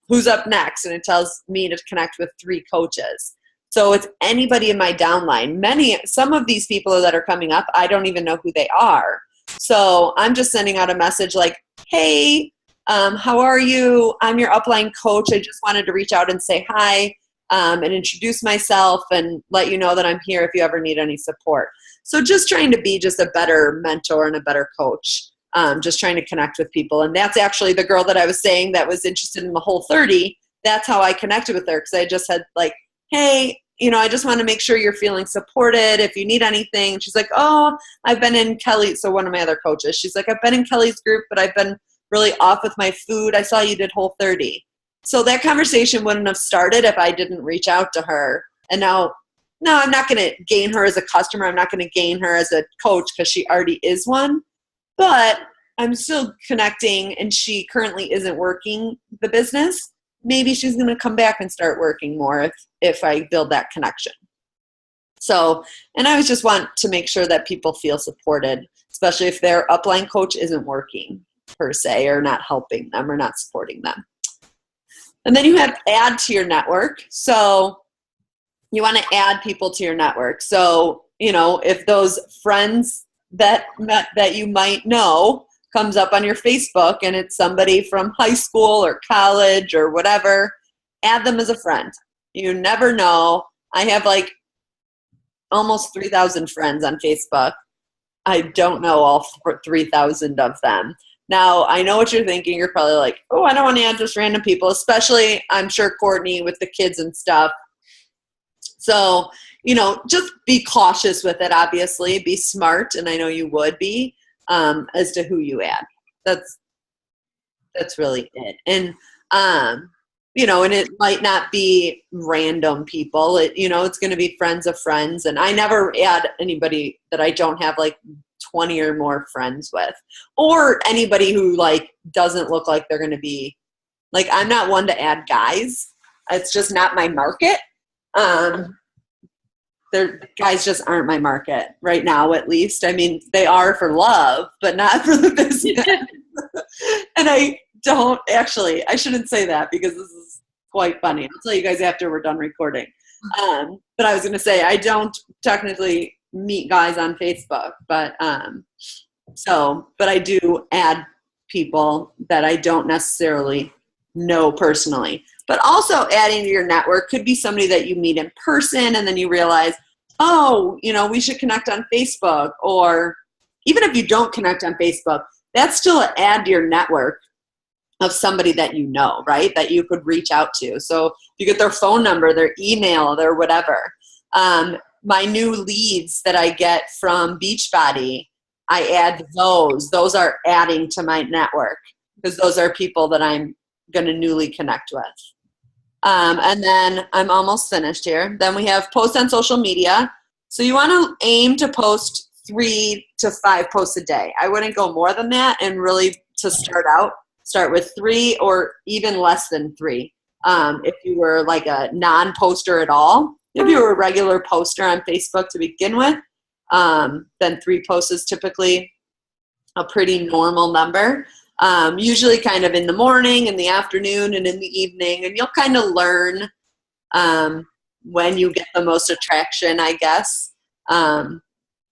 who's up next, and it tells me to connect with 3 coaches. So it's anybody in my downline. Some of these people that are coming up, I don't even know who they are. So I'm just sending out a message like, hey, how are you? I'm your upline coach. I just wanted to reach out and say hi, and introduce myself and let you know that I'm here if you ever need any support. So just trying to be just a better mentor and a better coach, just trying to connect with people. And that's actually the girl that I was saying that was interested in the Whole30. That's how I connected with her, because I just had like, hey, I just want to make sure you're feeling supported if you need anything. She's like, oh, I've been in Kelly. So one of my other coaches, she's like, I've been in Kelly's group, but I've been really off with my food. I saw you did Whole30. So that conversation wouldn't have started if I didn't reach out to her. And now, no, I'm not going to gain her as a customer. I'm not going to gain her as a coach because she already is one. But I'm still connecting, and she currently isn't working the business. Maybe she's going to come back and start working more if I build that connection. So, and I always just want to make sure that people feel supported, especially if their upline coach isn't working per se, or not helping them or not supporting them. And then you have add to your network. So you want to add people to your network. So, if those friends that you might know comes up on your Facebook and it's somebody from high school or college or whatever, add them as a friend. You never know. I have like almost 3,000 friends on Facebook. I don't know all 3,000 of them. Now, I know what you're thinking. You're probably like, oh, I don't want to add just random people, especially, I'm sure, Courtney with the kids and stuff. So, just be cautious with it, obviously. Be smart, and I know you would be, as to who you add. That's really it. And, and it might not be random people. It's going to be friends of friends. And I never add anybody that I don't have like 20 or more friends with, or anybody who like doesn't look like they're going to be like, I'm not one to add guys. It's just not my market. Guys just aren't my market right now, at least. I mean, they are for love, but not for the business. And I shouldn't say that because this is quite funny. I'll tell you guys after we're done recording. But I was going to say, I don't technically meet guys on Facebook, but I do add people that I don't necessarily know personally. But also adding to your network could be somebody that you meet in person and then you realize, oh, we should connect on Facebook. Or even if you don't connect on Facebook, that's still an add to your network of somebody that you know, right? That you could reach out to. So you get their phone number, their email, their whatever. My new leads that I get from Beachbody, I add those. Those are adding to my network because those are people that I'm going to newly connect with. And then I'm almost finished here. Then we have posts on social media. So you want to aim to post 3 to 5 posts a day. I wouldn't go more than that. And really to start with 3 or even less than 3. If you were like a non-poster at all, if you were a regular poster on Facebook to begin with, then 3 posts is typically a pretty normal number. Usually kind of in the morning, in the afternoon, and in the evening. And you'll kind of learn when you get the most attraction, I guess.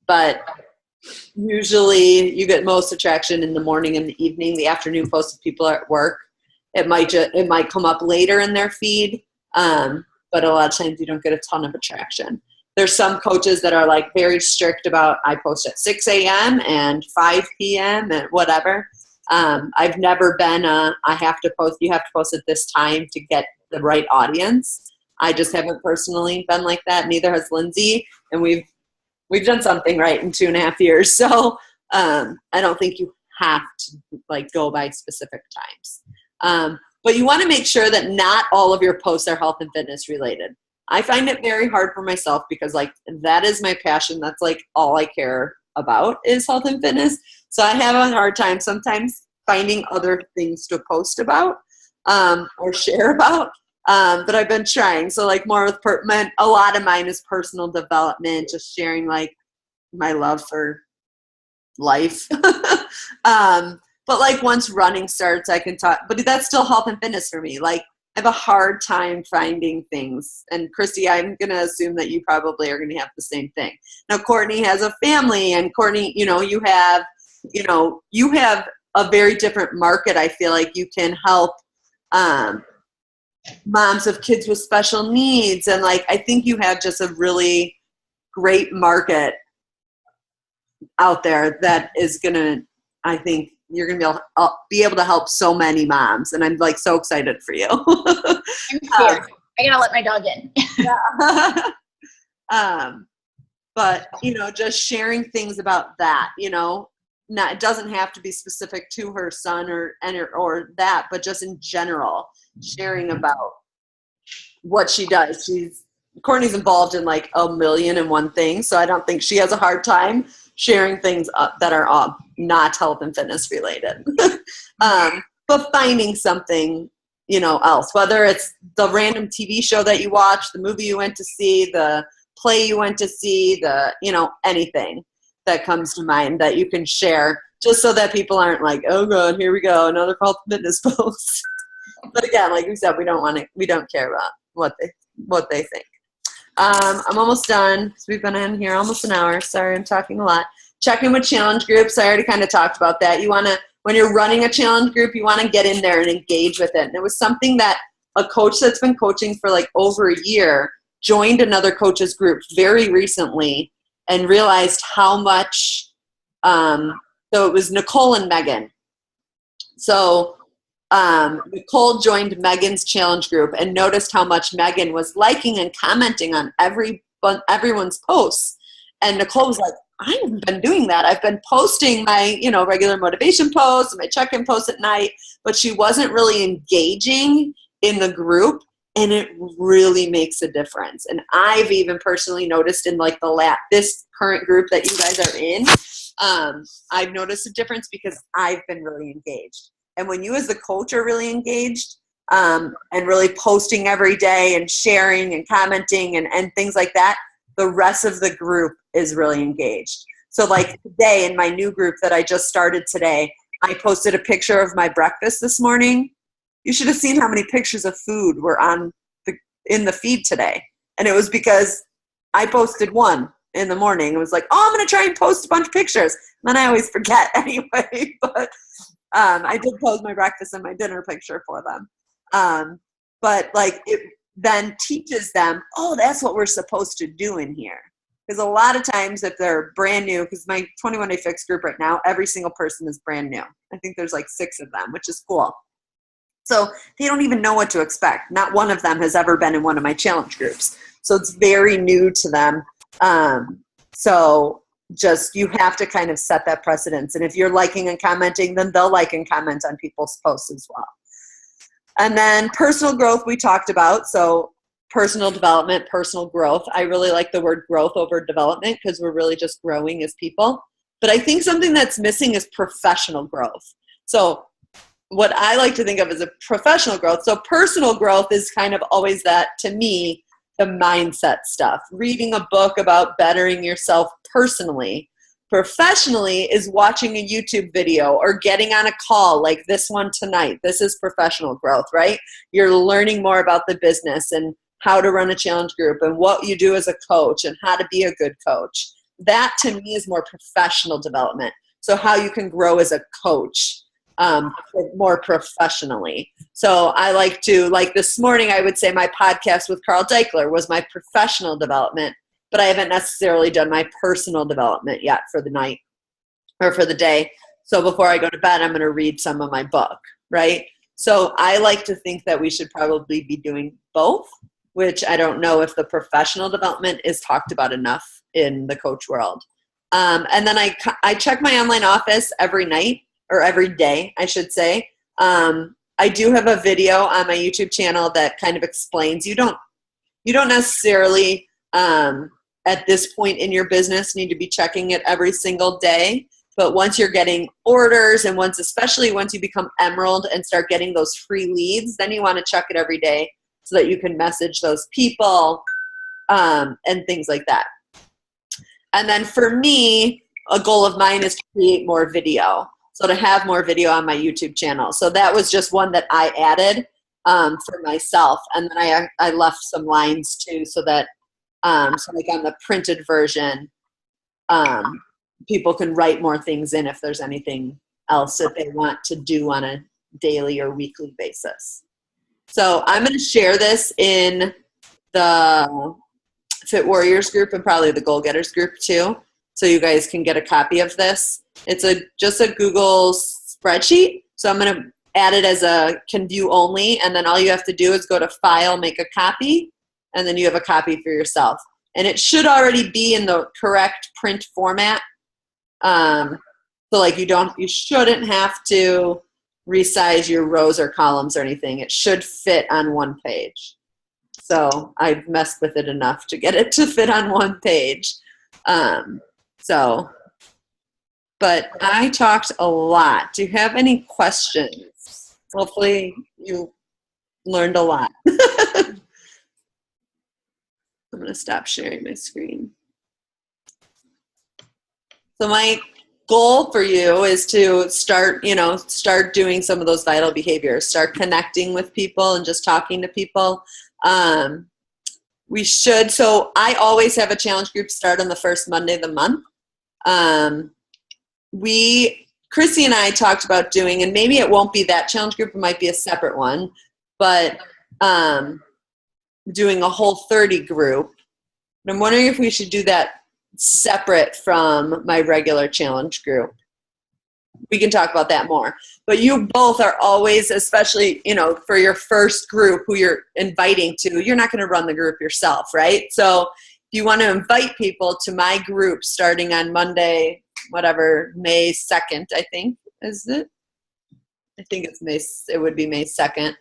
But usually you get most attraction in the morning and the evening. The afternoon posts if people are at work. It might come up later in their feed, but a lot of times you don't get a ton of attraction. There's some coaches that are like very strict about I post at 6 a.m. and 5 p.m. and whatever. I've never been you have to post at this time to get the right audience. I just haven't personally been like that. Neither has Lindsay, and we've done something right in 2.5 years. So I don't think you have to like go by specific times. But you want to make sure that not all of your posts are health and fitness related. I find it very hard for myself because like that is my passion. That's like all I care about is health and fitness. So I have a hard time sometimes finding other things to post about or share about. But I've been trying. So like more with a lot of mine is personal development, just sharing like my love for life. But like once running starts, I can talk, but that's still health and fitness for me. Like I have a hard time finding things. And Christy, I'm going to assume that you probably are going to have the same thing. Now, Courtney has a family, and Courtney, you have a very different market. I feel like you can help moms of kids with special needs. And like, I think you have just a really great market out there that is going to, I think you're going to be able to help so many moms. And I'm like so excited for you. I'm scared. I gotta let my dog in. But just sharing things about that, it doesn't have to be specific to her son or that, but just in general, sharing about what she does. Courtney's involved in like 1,000,001 things, so I don't think she has a hard time sharing things that are not health and fitness related. But finding something, else, whether it's the random TV show that you watch, the movie you went to see, the play you went to see, anything that comes to mind that you can share, just so that people aren't like, oh God, here we go, another health and fitness post. But again, like we said, we don't care about what they think. I'm almost done. So we've been in here almost an hour. Sorry, I'm talking a lot. Check-in with challenge groups. I already kind of talked about that. When you're running a challenge group, you want to get in there and engage with it. And it was something that a coach that's been coaching for like over a year joined another coach's group very recently and realized how much, so it was Nicole and Megan. So Nicole joined Megan's challenge group and noticed how much Megan was liking and commenting on everyone's posts. And Nicole was like, I haven't been doing that. I've been posting my, regular motivation posts and my check-in posts at night, but she wasn't really engaging in the group, and it really makes a difference. And I've even personally noticed in like this current group that you guys are in, I've noticed a difference because I've been really engaged. And when you as the coach are really engaged and really posting every day and sharing and commenting and things like that, the rest of the group is really engaged. So like today in my new group that I just started today, I posted a picture of my breakfast this morning. You should have seen how many pictures of food were in the feed today. And it was because I posted one in the morning. It was like, I'm going to try and post a bunch of pictures. And then I always forget anyway. But I did post my breakfast and my dinner picture for them. But like it then teaches them, that's what we're supposed to do in here. Because a lot of times if they're brand new, because my 21 Day Fix group right now, every single person is brand new. I think there's like 6 of them, which is cool. So they don't even know what to expect. Not one of them has ever been in one of my challenge groups. So it's very new to them. So just you have to kind of set that precedence. And if you're liking and commenting, then they'll like and comment on people's posts as well. And then personal growth we talked about. So personal development, personal growth. I really like the word growth over development because we're really just growing as people. But I think something that's missing is professional growth. So what I like to think of as a professional growth. So personal growth is kind of always that, to me, the mindset stuff. Reading a book about bettering yourself personally. Professionally is watching a YouTube video or getting on a call like this one tonight. This is professional growth, right? You're learning more about the business and how to run a challenge group and what you do as a coach and how to be a good coach. That to me is more professional development. So how you can grow as a coach more professionally. So I like this morning, I would say my podcast with Carl Daikeler was my professional development, but I haven't necessarily done my personal development yet for the night or for the day. So before I go to bed, I'm going to read some of my book, right? So I like to think that we should probably be doing both, which I don't know if the professional development is talked about enough in the coach world. And then I check my online office every night, or every day, I should say. I do have a video on my YouTube channel that kind of explains, you don't you don't necessarily at this point in your business need to be checking it every single day. But once you're getting orders and especially once you become Emerald and start getting those free leads, then you want to check it every day so that you can message those people and things like that. And then for me, a goal of mine is to create more video. So to have more video on my YouTube channel. So that was just one that I added for myself. And then I left some lines too so that, so like on the printed version, people can write more things in if there's anything else that they want to do on a daily or weekly basis. So I'm going to share this in the Fit Warriors group and probably the Goal Getters group too, so you guys can get a copy of this. It's just a Google spreadsheet, so I'm going to add it as a can view only, and then all you have to do is go to File, make a copy, and then you have a copy for yourself. And it should already be in the correct print format. So like you shouldn't have to resize your rows or columns or anything. It should fit on one page. So I've messed with it enough to get it to fit on one page. But I talked a lot. Do you have any questions? Hopefully you learned a lot. I'm going to stop sharing my screen. So my goal for you is to start doing some of those vital behaviors, start connecting with people and just talking to people. So I always have a challenge group start on the first Monday of the month. Chrissy and I talked about doing, and maybe it won't be that challenge group, it might be a separate one, but doing a Whole30 group. And I'm wondering if we should do that separate from my regular challenge group. We can talk about that more. But you both are always, especially, for your first group who you're inviting to, you're not going to run the group yourself, right? So if you want to invite people to my group starting on Monday, whatever, May 2nd, I think, is it? I think it would be May 2nd.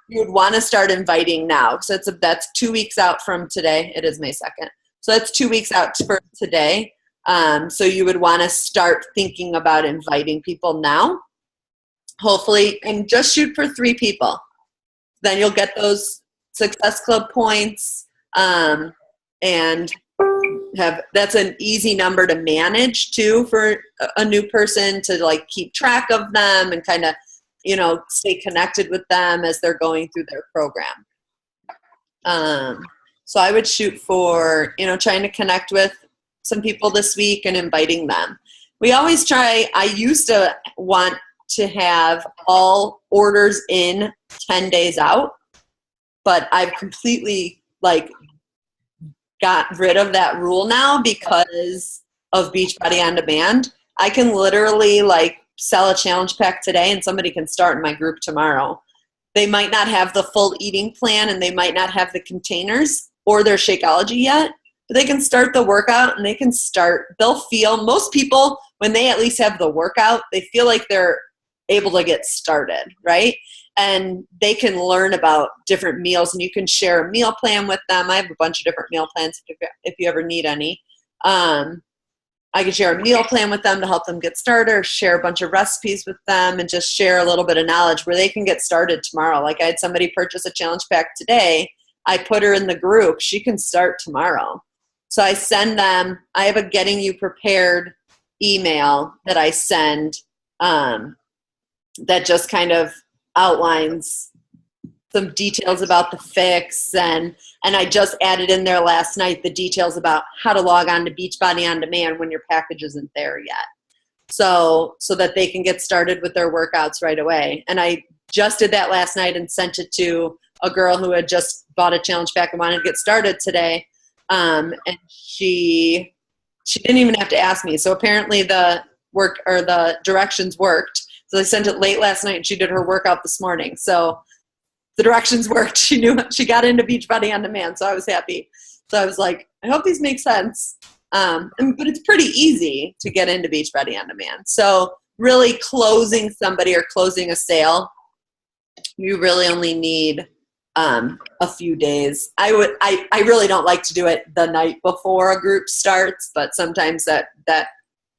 You would want to start inviting now. So that's 2 weeks out from today. It is May 2nd. So that's 2 weeks out for today. So you would want to start thinking about inviting people now, hopefully, and just shoot for 3 people. Then you'll get those Success Club points, and that's an easy number to manage too for a new person to like keep track of them and kind of, stay connected with them as they're going through their program. So I would shoot for, trying to connect with some people this week and inviting them. We always try, I used to want to have all orders in 10 days out, but I've completely got rid of that rule now because of Beachbody On Demand. I can literally sell a challenge pack today and somebody can start in my group tomorrow. They might not have the full eating plan and they might not have the containers or their Shakeology yet, but they can start the workout and they'll feel, most people, when they at least have the workout, they feel like they're able to get started, right? And they can learn about different meals and you can share a meal plan with them. I have a bunch of different meal plans if you ever need any. I can share a meal plan with them to help them get started, or share a bunch of recipes with them and just share a little bit of knowledge where they can get started tomorrow. Like I had somebody purchase a challenge pack today. I put her in the group. She can start tomorrow. So I send them, I have a Getting You Prepared email that I send that just kind of outlines some details about the fix, and I just added in there last night the details about how to log on to Beachbody On Demand when your package isn't there yet, so that they can get started with their workouts right away. And I just did that last night and sent it to a girl who had just bought a challenge pack and wanted to get started today, and she didn't even have to ask me. So apparently the directions worked. So I sent it late last night and she did her workout this morning. So the directions worked. She knew, she got into Beachbody On Demand, so I was happy. So I was like, I hope these make sense. But it's pretty easy to get into Beachbody On Demand. So really closing somebody or closing a sale, you really only need a few days. I really don't like to do it the night before a group starts, but sometimes that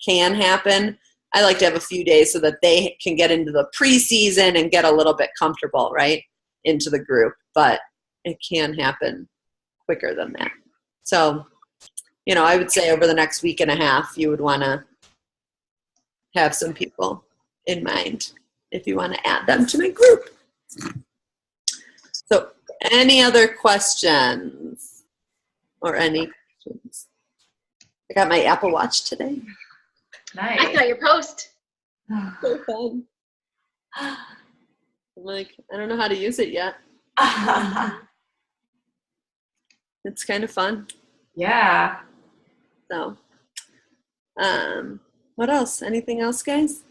can happen. I like to have a few days so that they can get into the preseason and get a little bit comfortable, right, into the group. But it can happen quicker than that. So, I would say over the next week and a half, you would want to have some people in mind if you want to add them to my group. So any other questions or any questions? I got my Apple Watch today. Nice. I saw your post. So fun. I'm like, I don't know how to use it yet. It's kind of fun. Yeah. So, what else? Anything else, guys?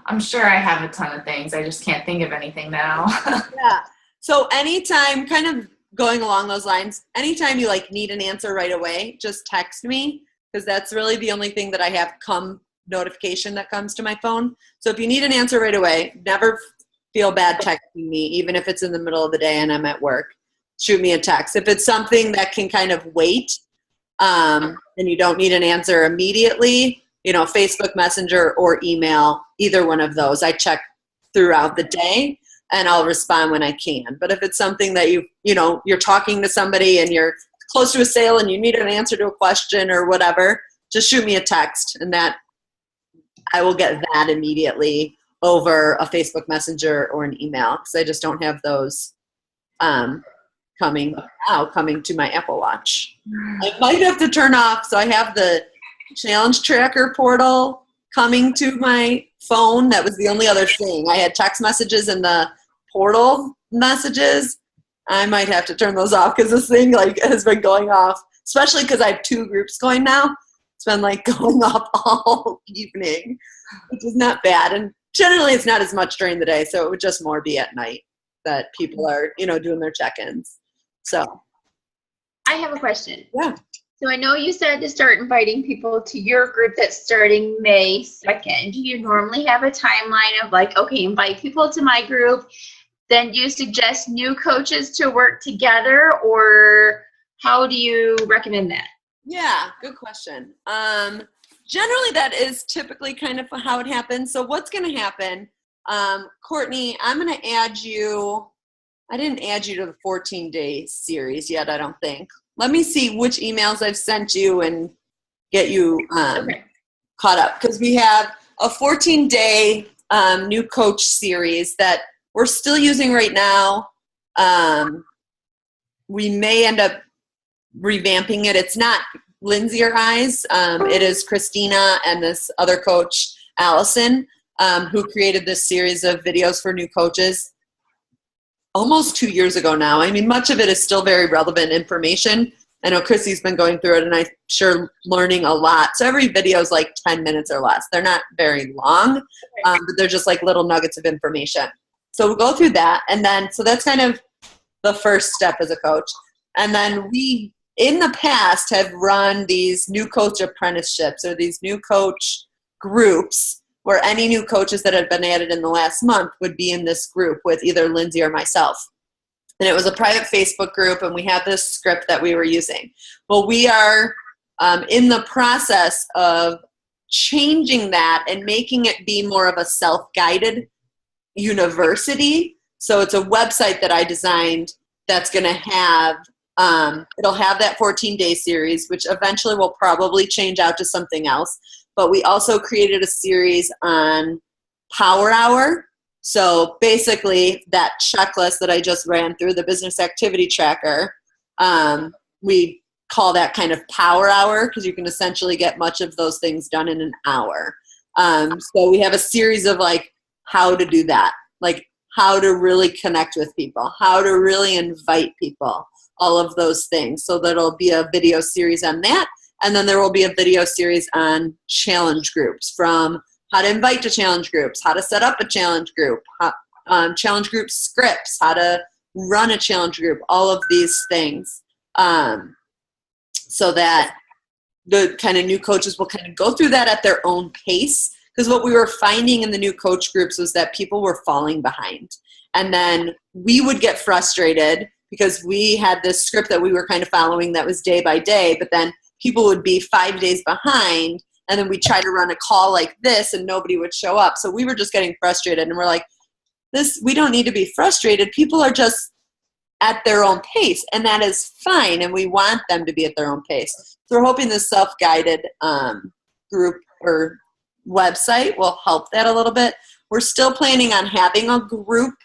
I'm sure I have a ton of things. I just can't think of anything now. Yeah. So anytime, kind of going along those lines, anytime you need an answer right away, just text me, because that's really the only thing that I have notification that comes to my phone. So if you need an answer right away, never feel bad texting me, even if it's in the middle of the day and I'm at work. Shoot me a text. If it's something that can kind of wait, and you don't need an answer immediately, Facebook Messenger or email, either one of those. I check throughout the day and I'll respond when I can. But if it's something that you're talking to somebody and you're close to a sale and you need an answer to a question or whatever, just shoot me a text, and that I will get that immediately over a Facebook Messenger or an email, because I just don't have those coming to my Apple Watch. I might have to turn off. So I have the challenge tracker portal coming to my phone. That was the only other thing. I had text messages and the portal messages. I might have to turn those off, because this thing has been going off, especially because I have 2 groups going now. It's been going off all evening, which is not bad. And generally it's not as much during the day, so it would just more be at night that people are, doing their check-ins. So I have a question. Yeah. So I know you said to start inviting people to your group that's starting May 2nd. Do you normally have a timeline of okay, invite people to my group, then do you suggest new coaches to work together, or how do you recommend that? Yeah, good question. Generally that is typically kind of how it happens. So what's going to happen, Courtney, I'm going to add you. I didn't add you to the 14-day series yet, I don't think. Let me see which emails I've sent you and get you caught up. Because we have a 14-day new coach series that we're still using right now. We may end up revamping it. It's not Lindsay or I's. It is Christina and this other coach, Allison, who created this series of videos for new coaches almost 2 years ago now. I mean, much of it is still very relevant information. I know Chrissy's been going through it, and I'm sure learning a lot. So every video is 10 minutes or less. They're not very long, but they're just little nuggets of information. So we'll go through that. And then, so that's kind of the first step as a coach. And then we, in the past, have run these new coach apprenticeships, or these new coach groups, where any new coaches that had been added in the last month would be in this group with either Lindsay or myself. And it was a private Facebook group, and we had this script that we were using. Well, we are in the process of changing that and making it be more of a self-guided university. So it's a website that I designed that's going to have, it'll have that 14-day series, which eventually will probably change out to something else. But we also created a series on Power Hour. So basically that checklist that I just ran through, the business activity tracker, we call that kind of Power Hour, because you can essentially get much of those things done in an hour. So we have a series of how to do that, how to really connect with people, how to really invite people, all of those things. So there'll be a video series on that. And then there will be a video series on challenge groups, from how to invite to challenge groups, how to set up a challenge group, challenge group scripts, how to run a challenge group, all of these things, so that the kind of new coaches will kind of go through that at their own pace. Because what we were finding in the new coach groups was that people were falling behind. And then we would get frustrated because we had this script that we were kind of following that was day by day, but then people would be 5 days behind, and then we try to run a call like this and nobody would show up. So we were just getting frustrated, and we're like, we don't need to be frustrated. People are just at their own pace, and that is fine, and we want them to be at their own pace. So we're hoping this self-guided group or website will help that a little bit. We're still planning on having a group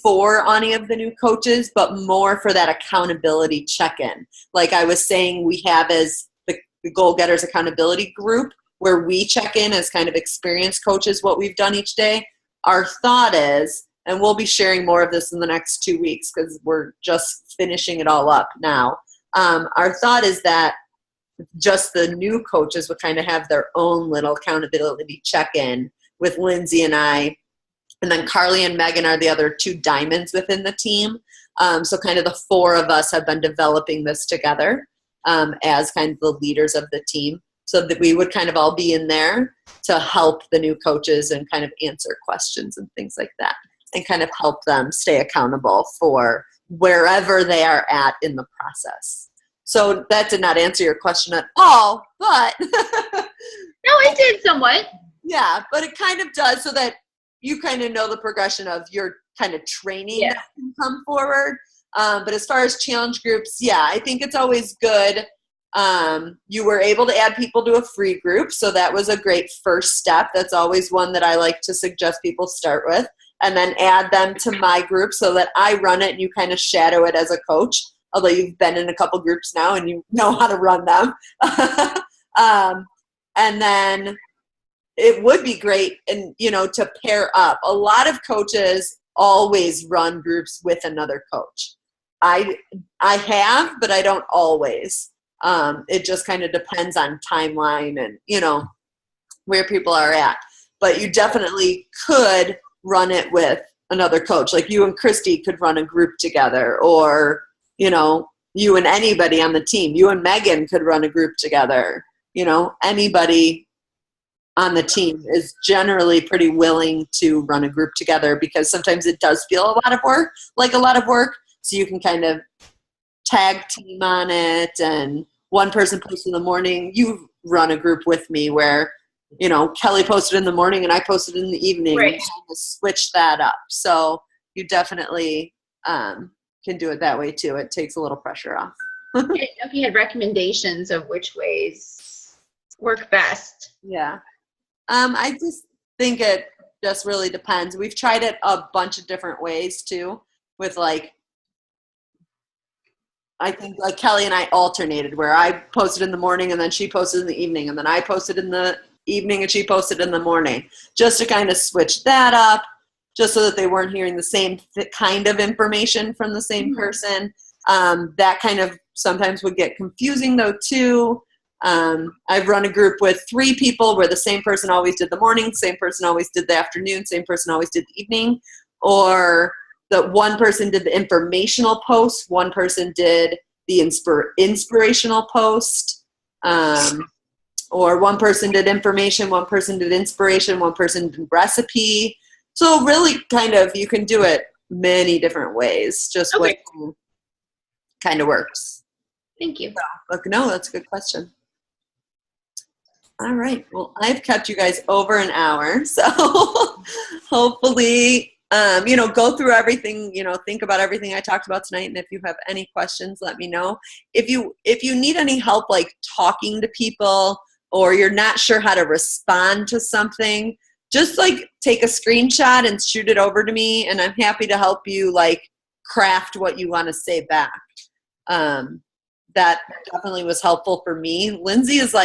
for any of the new coaches, but more for that accountability check-in. Like I was saying, we have as the Goal Getters accountability group where we check in as kind of experienced coaches what we've done each day. Our thought is, and we'll be sharing more of this in the next 2 weeks because we're just finishing it all up now. Our thought is that just the new coaches would kind of have their own little accountability check-in with Lindsay and I. And then Carly and Megan are the other two diamonds within the team. So kind of the four of us have been developing this together as kind of the leaders of the team, so that we would kind of all be in there to help the new coaches and kind of answer questions and things like that, and kind of help them stay accountable for wherever they are at in the process. So that did not answer your question at all, but no, it did somewhat. Yeah, but it kind of does, so that you kind of know the progression of your kind of training that can come forward. But as far as challenge groups, yeah, I think it's always good. You were able to add people to a free group, so that was a great first step. That's always one that I like to suggest people start with, and then add them to my group so that I run it and you kind of shadow it as a coach, although you've been in a couple groups now and you know how to run them. And then it would be great, and to pair up. A lot of coaches always run groups with another coach. I have, but I don't always. It just kind of depends on timeline and where people are at. But you definitely could run it with another coach. Like you and Christy could run a group together, or you and anybody on the team. You and Megan could run a group together. Anybody on the team is generally pretty willing to run a group together, because sometimes it does feel a lot of work. So you can kind of tag team on it, and one person posts in the morning. You run a group with me where, Kelly posted in the morning and I posted in the evening. Right. And kind of switch that up. So you definitely can do it that way too. It takes a little pressure off. I didn't know if you had recommendations of which ways work best. Yeah. I just think it just really depends. We've tried it a bunch of different ways too, with I think Kelly and I alternated, where I posted in the morning and then she posted in the evening, and then I posted in the evening and she posted in the morning, just to kind of switch that up, just so that they weren't hearing the same kind of information from the same person. That kind of sometimes would get confusing though too. I've run a group with 3 people where the same person always did the morning, same person always did the afternoon, same person always did the evening, or that one person did the informational post, one person did the inspirational post, or one person did information, one person did inspiration, one person did recipe. So really kind of, you can do it many different ways, just what kind of works. Thank you. But no, that's a good question. All right. Well, I've kept you guys over an hour, so hopefully, go through everything, think about everything I talked about tonight. And if you have any questions, let me know. If you need any help, talking to people, or you're not sure how to respond to something, just take a screenshot and shoot it over to me. And I'm happy to help you craft what you want to say back. That definitely was helpful for me. Lindsay is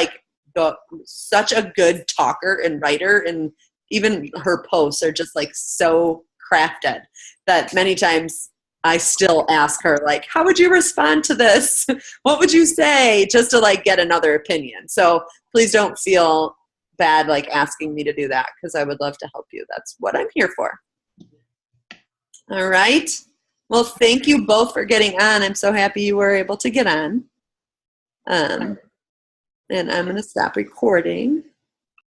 such a good talker and writer, and even her posts are just so crafted that many times I still ask her how would you respond to this? What would you say? Just to get another opinion. So please don't feel bad asking me to do that, because I would love to help you. That's what I'm here for. All right. Well, thank you both for getting on. I'm so happy you were able to get on. And I'm going to stop recording.